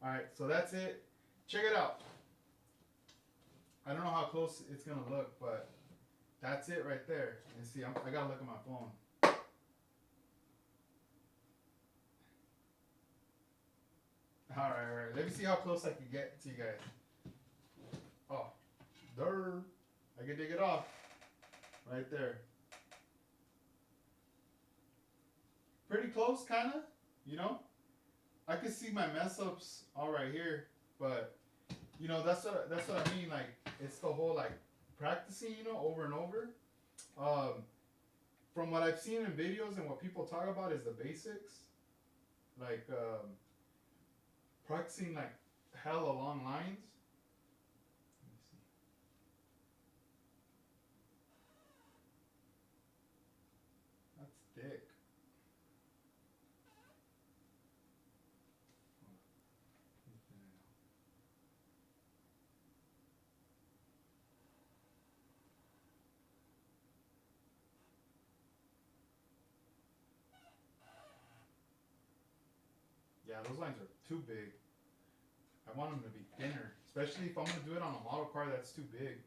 All right, so that's it. Check it out. I don't know how close it's gonna look, but that's it right there. And see, I gotta look at my phone. All right. Let me see how close I can get to you guys. Oh, there. I can dig it off. Right there. Pretty close, kinda. You know. I can see my mess ups all right here, but that's what I mean. Like it's the whole like practicing, over and over. Um, from what I've seen in videos and what people talk about is the basics, like practicing like hella long lines. Let me see. That's thick. Let me thin it out. Yeah, those lines are too big. I want them to be thinner, especially if I'm gonna do it on a model car that's too big.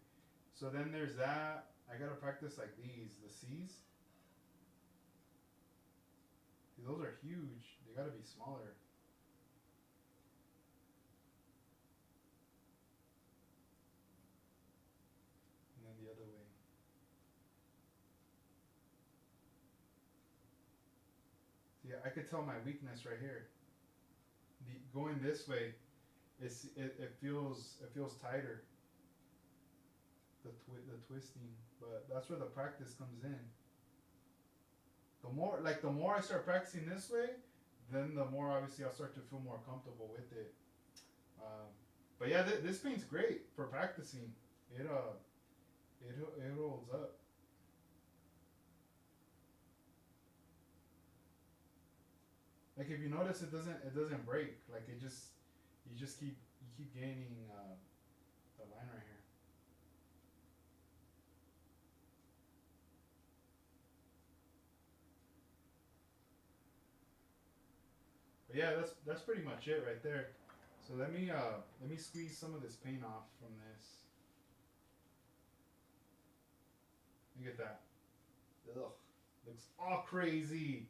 So then there's that. I gotta practice like these, the C's. Those are huge. They gotta be smaller. And then the other way. See, I could tell my weakness right here. Going this way, it feels tighter. The twisting, but that's where the practice comes in. The more I start practicing this way, then the more obviously I'll start to feel more comfortable with it. Um, but yeah, this paint's great for practicing. It holds up. Like if you notice, it doesn't break. Like you keep gaining the line right here. But yeah, that's pretty much it right there. So let me squeeze some of this paint off from this. Look at that. Ugh, looks all crazy.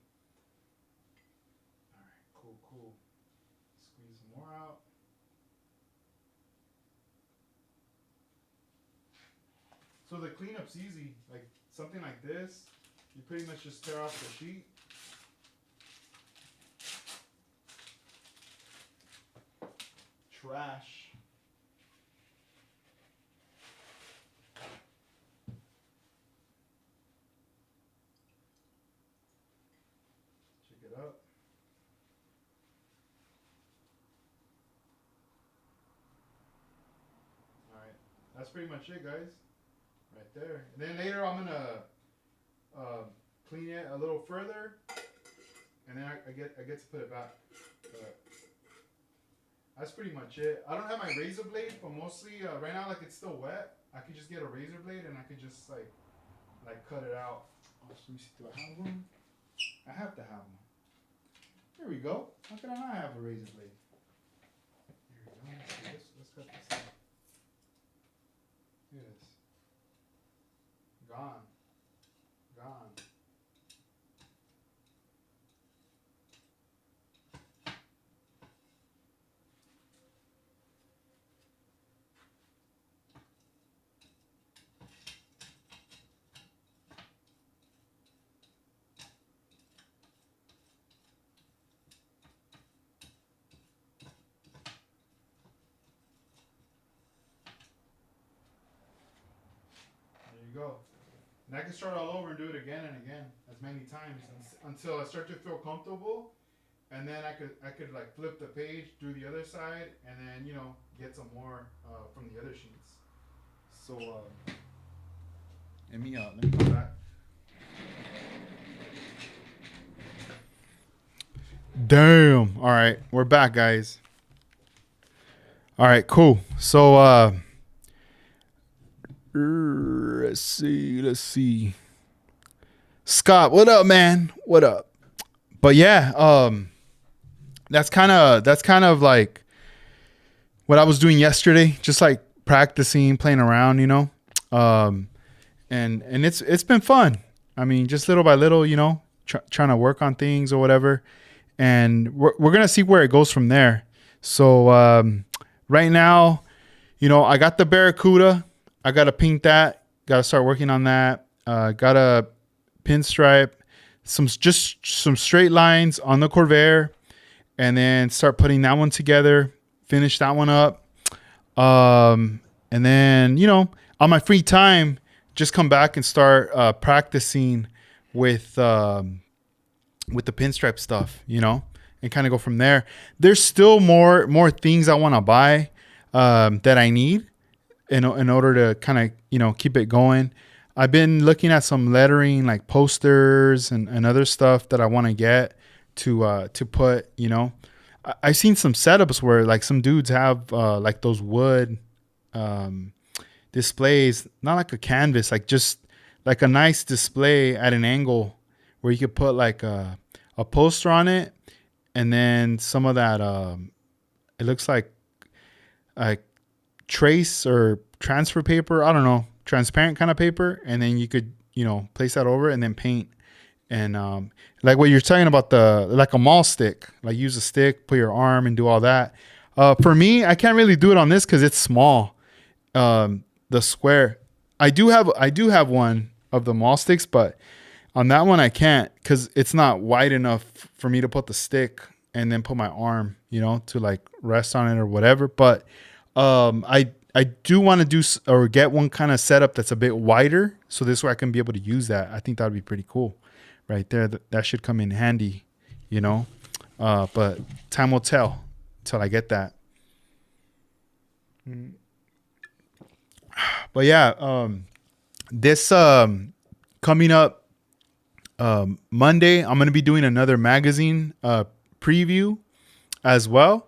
All right, cool. Squeeze some more out. So the cleanup's easy. Like something like this, you pretty much just tear off the sheet. Trash. Check it out. All right, that's pretty much it, guys. Right there. And then later I'm gonna uh, clean it a little further, and then I get to put it back. But that's pretty much it. I don't have my razor blade, but mostly right now, like it's still wet. I could just get a razor blade and I could just like cut it out. Oh, let me see. Do I have one? I have to have one. Here we go. How can I not have a razor blade? Here we go. Let's cut this out. Look at this. Gone. Gone. There you go. And I can start all over and do it again and again, as many times until I start to feel comfortable, and then I could like flip the page, do the other side, and then get some more from the other sheets. So let me come back. Damn. All right, we're back, guys. All right, cool. So let's see. Scott, what up, man? What up? But yeah, that's kind of like what I was doing yesterday, just like practicing, playing around, and it's been fun. I mean, just little by little, trying to work on things or whatever, and we're gonna see where it goes from there. So right now, I got the Barracuda. I gotta paint that. Gotta start working on that. Gotta pinstripe some straight lines on the Corvair, and then start putting that one together. Finish that one up, and then on my free time, just come back and start practicing with the pinstripe stuff, and kind of go from there. There's still more things I want to buy that I need in order to kind of keep it going. I've been looking at some lettering, like posters and other stuff that I want to get to put. I've seen some setups where like some dudes have like those wood displays, not like a canvas, like just like a nice display at an angle where you could put like a poster on it, and then some of that it looks like trace or transfer paper. I don't know. transparent kind of paper, and then you could, place that over and then paint. And like what you're talking about, like a mall stick, like use a stick, put your arm and do all that. For me, I can't really do it on this because it's small. The square, I do have one of the mall sticks, but on that one I can't because it's not wide enough for me to put the stick and then put my arm, to like rest on it or whatever. But I do want to do or get one kind of setup that's a bit wider, so this way I can be able to use that. I think that would be pretty cool, right there. That should come in handy, But time will tell till I get that. But yeah, this coming up Monday, I'm gonna be doing another magazine preview as well,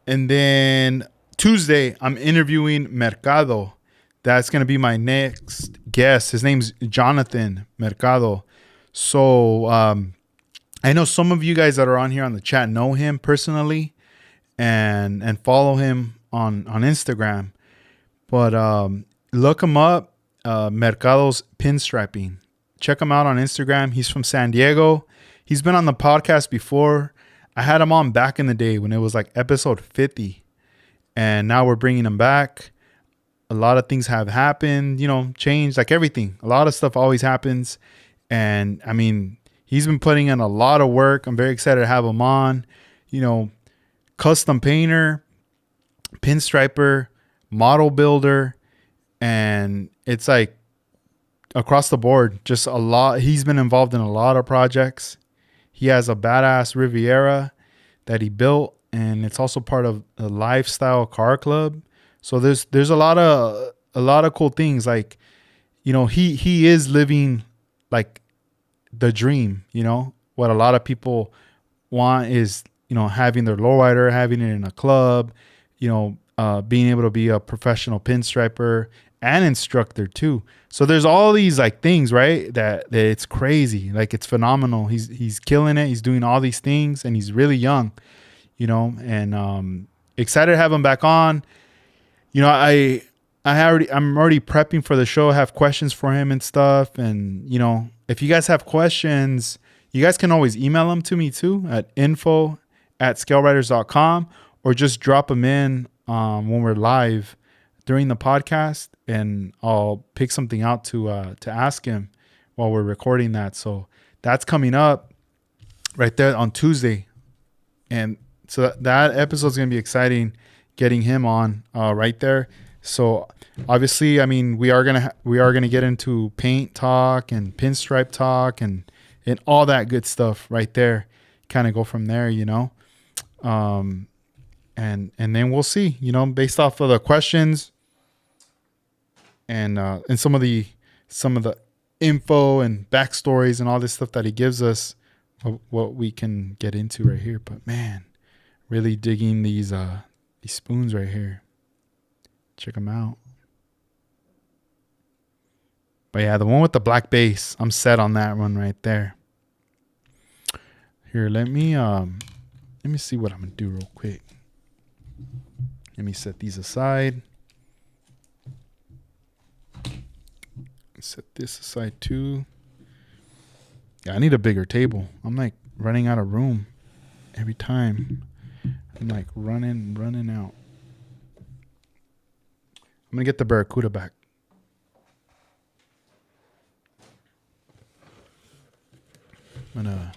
and then Tuesday I'm interviewing Mercado. That's gonna be my next guest. His name's Jonathan Mercado. So I know some of you guys that are on here on the chat know him personally and follow him on Instagram. But look him up, Mercado's Pinstriping. Check him out on Instagram. He's from San Diego. He's been on the podcast before. I had him on back in the day when it was like episode 50. And now we're bringing him back. A lot of things have happened, changed, like everything. A lot of stuff always happens. And I mean, he's been putting in a lot of work. I'm very excited to have him on. Custom painter, pinstriper, model builder, and it's like across the board, just a lot. He's been involved in a lot of projects. He has a badass Riviera that he built, and it's also part of a lifestyle car club. So there's a lot of cool things. Like, he is living like the dream. What a lot of people want is, having their lowrider, having it in a club, being able to be a professional pinstriper and instructor too. So there's all these like things, right? That it's crazy. Like, it's phenomenal. He's killing it. He's doing all these things, and he's really young, and excited to have him back on. I'm already prepping for the show. I have questions for him and stuff. And, if you guys have questions, you guys can always email them to me too at info@scaleriders.com, or just drop them in when we're live during the podcast, and I'll pick something out to ask him while we're recording that. So that's coming up right there on Tuesday. And so that episode is going to be exciting, getting him on right there. So obviously, I mean, we are gonna get into paint talk and pinstripe talk and all that good stuff right there. Kind of go from there, and then we'll see, based off of the questions and some of the info and backstories and all this stuff that he gives us, what we can get into right here. But man, really digging these spoons right here. Check them out. But yeah, the one with the black base, I'm set on that one right there. Here, let me see what I'm gonna do real quick. Let me set these aside. Set this aside too. Yeah, I need a bigger table. I'm like running out of room every time. I'm like running out. I'm gonna get the Barracuda back. I'm gonna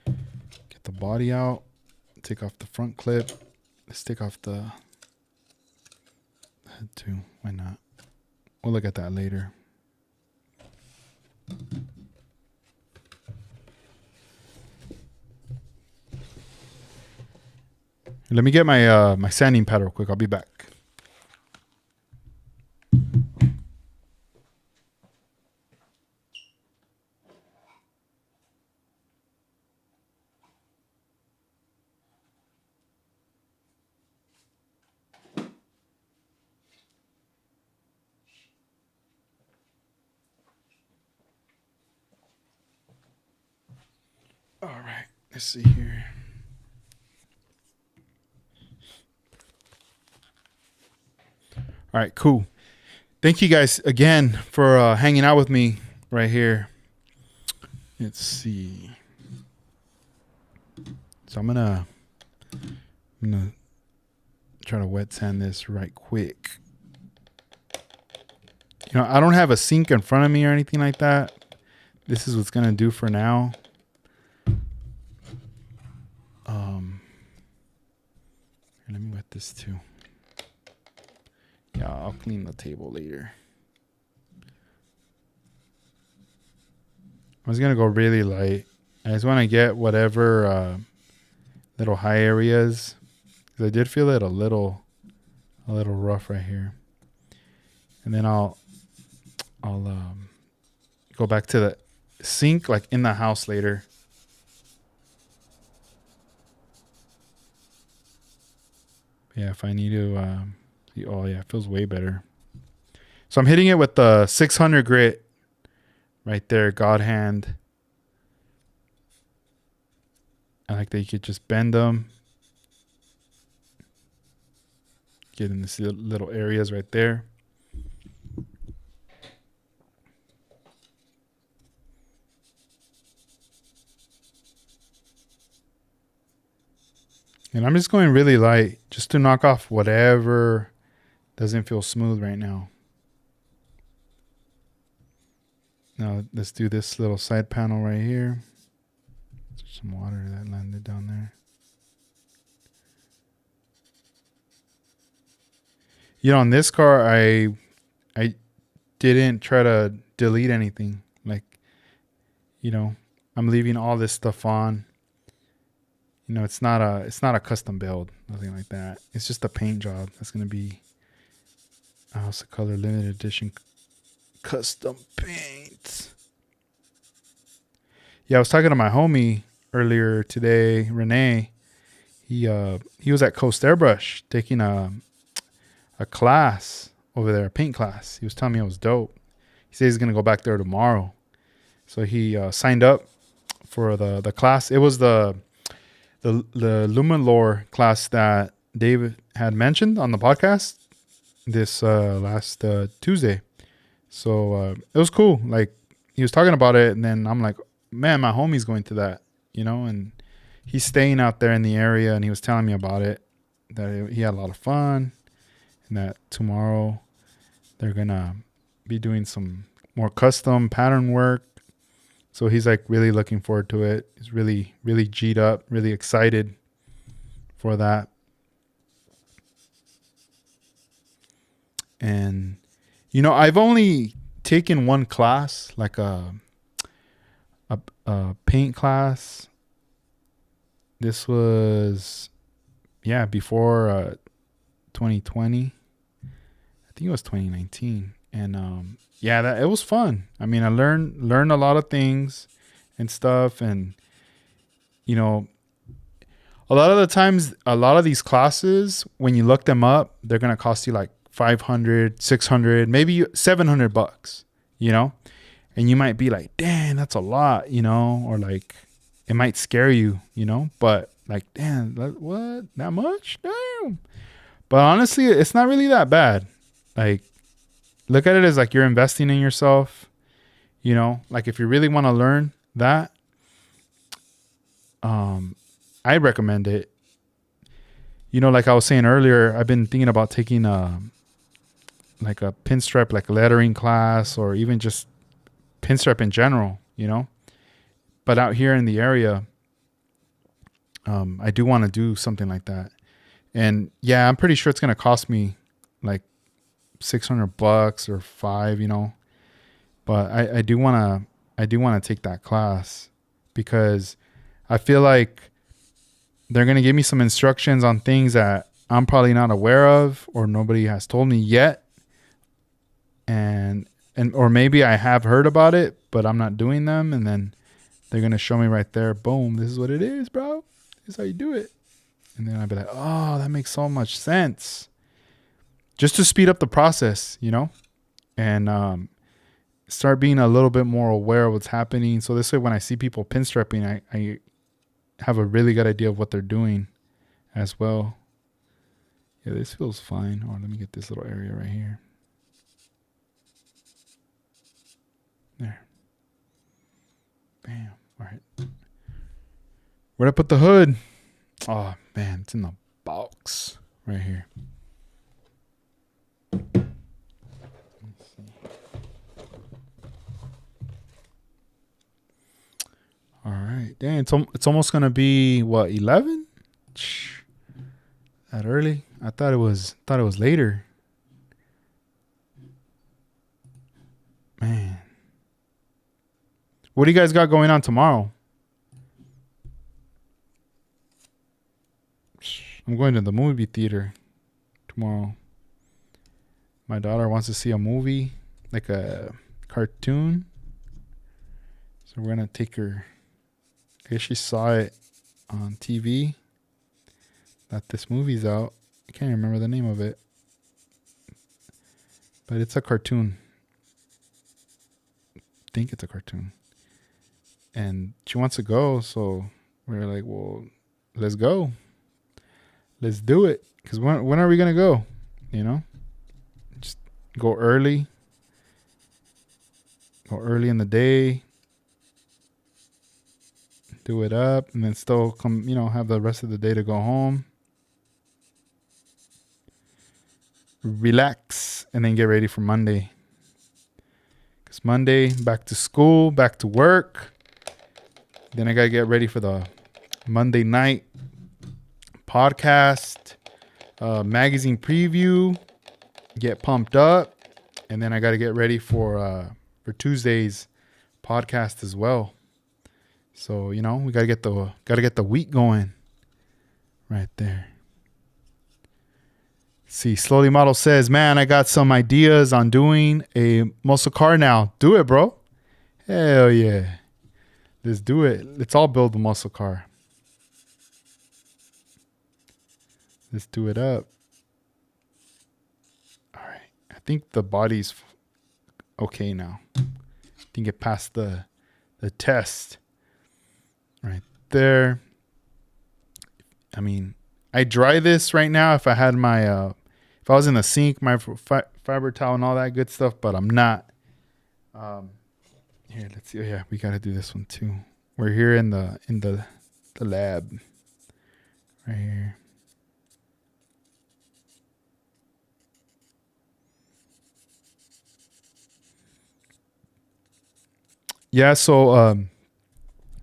get the body out, take off the front clip. Let's take off the head too. Why not? We'll look at that later. Let me get my my sanding pad real quick. I'll be back. All right, let's see here. All right, cool. Thank you guys again for hanging out with me right here. Let's see. So I'm gonna try to wet sand this right quick. You know, I don't have a sink in front of me or anything like that. This is what's gonna do for now. Here, let me wet this too. Yeah, I'll clean the table later. I was gonna go really light. I just want to get whatever little high areas, because I did feel it a little rough right here. And then I'll go back to the sink like in the house later. Yeah, if I need to oh yeah, it feels way better. So I'm hitting it with the 600 grit right there, God hand. I like that you could just bend them. Get in these little areas right there. And I'm just going really light just to knock off whatever doesn't feel smooth right now. Now let's do this little side panel right here. Some water that landed down there. You know, on this car, I didn't try to delete anything. Like, you know, I'm leaving all this stuff on. You know, it's not a custom build, nothing like that. It's just a paint job. That's gonna be a House of Color limited edition custom paint. Yeah, I was talking to my homie earlier today, Renee. He was at Coast Airbrush taking a class over there, a paint class. He was telling me it was dope. He said he's gonna go back there tomorrow. So he signed up for the class. It was the Luminlore class that David had mentioned on the podcast this last Tuesday. So it was cool. Like, he was talking about it, and then I'm like, man, my homie's going to that, you know, and he's staying out there in the area, and he was telling me about it, that he had a lot of fun, and that tomorrow they're gonna be doing some more custom pattern work. So he's like really looking forward to it. He's really, really G'd up, really excited for that. And, you know, I've only taken one class, like a paint class. This was, before 2020. I think it was 2019. And it was fun. I mean, I learned a lot of things and stuff. And, you know, a lot of the times, a lot of these classes, when you look them up, they're going to cost you like 500, 600, maybe $700, you know, and you might be like, damn, that's a lot, you know, or like it might scare you, you know, but like, damn, what, that much? Damn. But honestly, it's not really that bad. Like, look at it as like you're investing in yourself, you know, like if you really want to learn that, I recommend it. You know, like I was saying earlier, I've been thinking about taking like a pinstripe, like lettering class, or even just pinstripe in general, you know, but out here in the area, I do want to do something like that. And yeah, I'm pretty sure it's going to cost me like $600 or $500, you know, but I do want to take that class, because I feel like they're going to give me some instructions on things that I'm probably not aware of, or nobody has told me yet. And or maybe I have heard about it, but I'm not doing them. And then they're going to show me right there, boom, this is what it is, bro. This is how you do it. And then I'd be like, oh, that makes so much sense. Just to speed up the process, you know, and start being a little bit more aware of what's happening. So this way, when I see people pinstriping, I have a really good idea of what they're doing as well. Yeah, this feels fine. Oh, let me get this little area right here. Where'd I put the hood? Oh, man. It's in the box right here. All right. Dang, it's almost going to be, what, 11? That early? I thought it was later. Man. What do you guys got going on tomorrow? I'm going to the movie theater tomorrow. My daughter wants to see a movie, like a cartoon. So we're going to take her. I guess she saw it on TV that this movie's out. I can't remember the name of it. But it's a cartoon. I think it's a cartoon. And she wants to go, so we're like, well, let's go. Let's do it. Because when are we going to go? You know? Just go early. Go early in the day. Do it up. And then still come, have the rest of the day to go home. Relax. And then get ready for Monday. Because Monday, back to school, back to work. Then I got to get ready for the Monday night podcast, magazine preview, get pumped up. And then I got to get ready for Tuesday's podcast as well. So, we got to get the week going right there. See, Slowly Model says, man, I got some ideas on doing a muscle car now. Do it, bro. Hell yeah. Let's do it. Let's all build a muscle car. Let's do it up. All right. I think the body's okay now. I think it passed the test right there. I mean, I dry this right now if I had my, if I was in the sink, my fiber towel and all that good stuff, but I'm not. Here, let's see. Oh, yeah, we got to do this one too. We're here in the lab right here. Yeah, so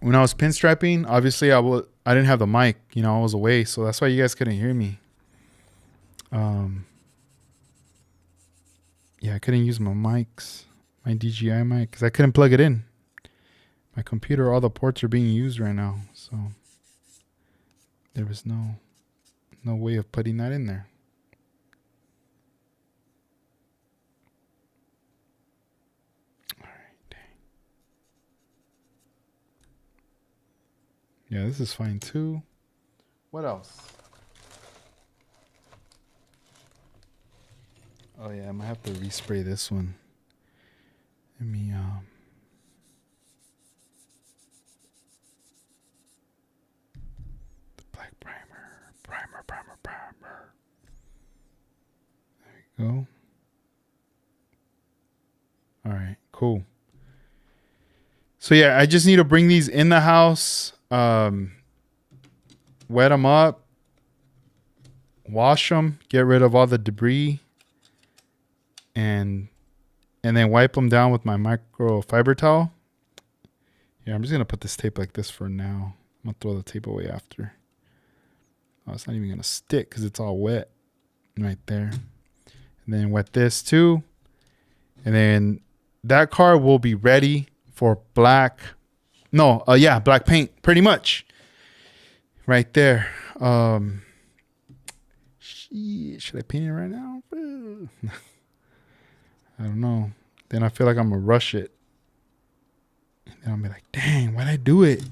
when I was pinstriping, obviously I didn't have the mic, I was away, so that's why you guys couldn't hear me. Yeah, I couldn't use my mics, my DJI mic, because I couldn't plug it in. My computer, all the ports are being used right now, so there was no way of putting that in there. All right, dang. Yeah, this is fine too. What else? Oh yeah, I might have to respray this one. Let me the black primer. There you go. All right, cool. So yeah, I just need to bring these in the house, wet them up, wash them, get rid of all the debris, and then wipe them down with my microfiber towel. Yeah, I'm just gonna put this tape like this for now. I'm gonna throw the tape away after. Oh, it's not even gonna stick because it's all wet right there. And then wet this too. And then that car will be ready for black paint, pretty much. Right there. Should I paint it right now? I don't know. Then I feel like I'm gonna rush it. And then I'll be like, dang, why'd I do it?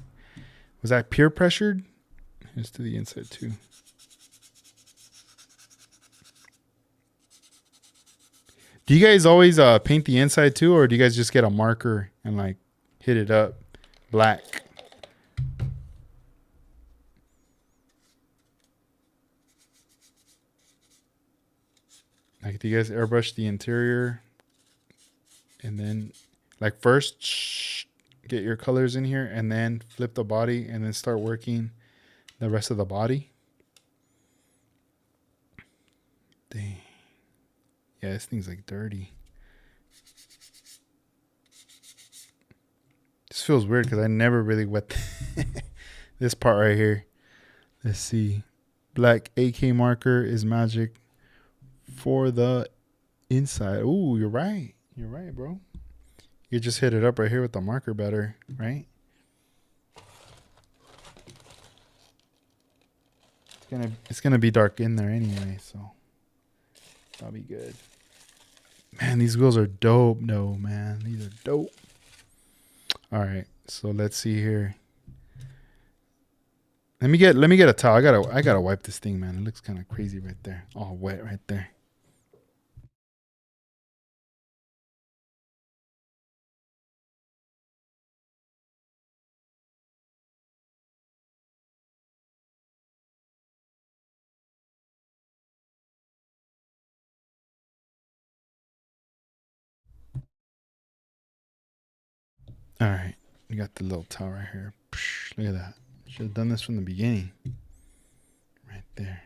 Was that peer pressured? Here's to the inside too. Do you guys always paint the inside too, or do you guys just get a marker and like hit it up black? Like, do you guys airbrush the interior and then like first get your colors in here, and then flip the body and then start working the rest of the body. Dang. Yeah, this thing's like dirty. This feels weird because I never really wet this part right here. Let's see. Black AK marker is magic for the inside. Ooh, you're right. You're right, bro. You just hit it up right here with the marker better, right? It's gonna be dark in there anyway, so that'll be good. Man, these wheels are dope. No, man, these are dope. All right, so let's see here. Let me get a towel. I gotta wipe this thing, man. It looks kind of crazy right there. All wet right there. All right, we got the little towel right here. Psh, look at that. Should have done this from the beginning. Right there.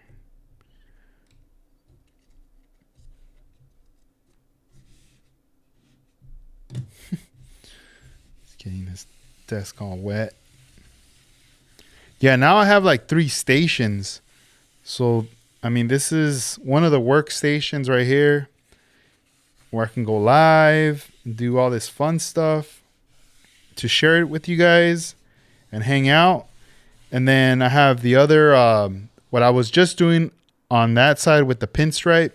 Just getting this desk all wet. Yeah, now I have like 3 stations. So, I mean, this is one of the workstations right here where I can go live and do all this fun stuff to share it with you guys and hang out. And then I have the other, what I was just doing on that side with the pinstripe.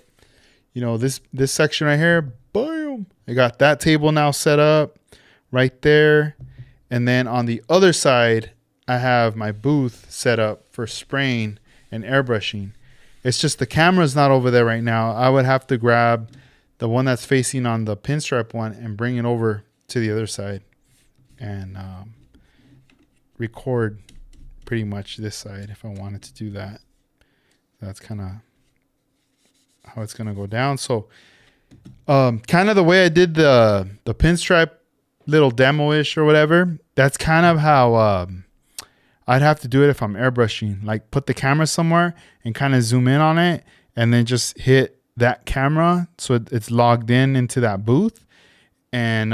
You know, this section right here, boom. I got that table now set up right there. And then on the other side, I have my booth set up for spraying and airbrushing. It's just the camera's not over there right now. I would have to grab the one that's facing on the pinstripe one and bring it over to the other side and record pretty much this side if I wanted to do that. That's kind of how it's going to go down. So kind of the way I did the pinstripe little demo-ish or whatever, that's kind of how I'd have to do it if I'm airbrushing. Like put the camera somewhere and kind of zoom in on it and then just hit that camera so it's logged in into that booth. And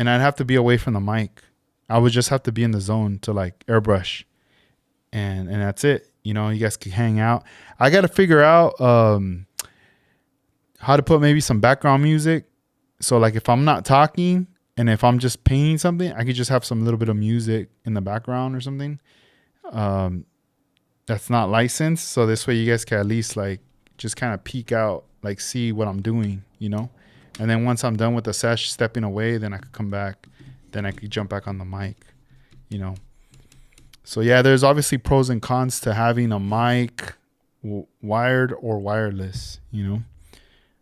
I'd have to be away from the mic. I would just have to be in the zone to like airbrush. And that's it. You know, you guys can hang out. I got to figure out how to put maybe some background music. So like if I'm not talking and if I'm just painting something, I could just have some little bit of music in the background or something. That's not licensed. So this way you guys can at least like just kind of peek out, like see what I'm doing, you know? And then once I'm done with the sesh, stepping away, then I could come back. Then I could jump back on the mic, you know? So yeah, there's obviously pros and cons to having a mic wired or wireless, you know?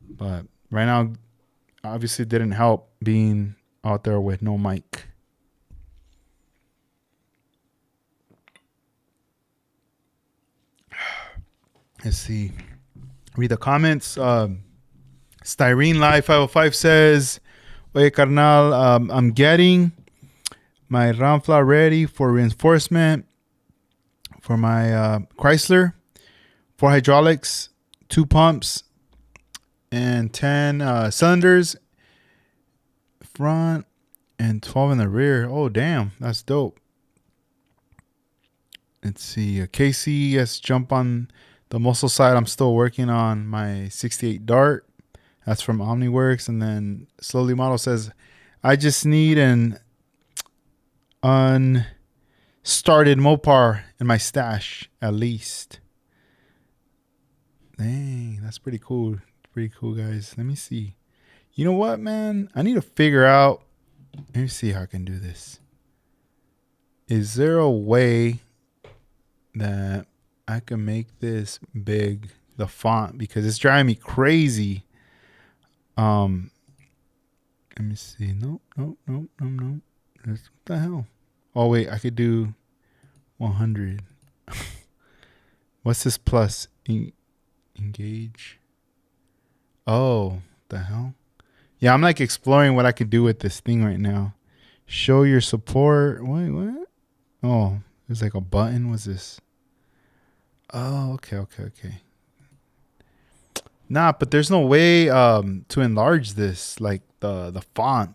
But right now, obviously it didn't help being out there with no mic. Let's see. Read the comments. Styrene Live 505 says, Oye, carnal, I'm getting my Ramfla ready for reinforcement for my Chrysler. 4 hydraulics, 2 pumps, and 10 cylinders front and 12 in the rear. Oh, damn. That's dope. Let's see. Casey, yes, jump on the muscle side. I'm still working on my 68 Dart. That's from OmniWorks. And then Slowly Model says, I just need an unstarted Mopar in my stash, at least. Dang, that's pretty cool. Pretty cool, guys. Let me see. You know what, man? I need to figure out. Let me see how I can do this. Is there a way that I can make this big, the font, because it's driving me crazy. Let me see. Nope. What the hell? Oh wait, I could do 100. What's this plus? Engage. Oh, the hell? Yeah, I'm like exploring what I could do with this thing right now. Show your support. Wait, what? Oh, there's like a button. What's this? Oh, okay. Nah, but there's no way to enlarge this, like the font.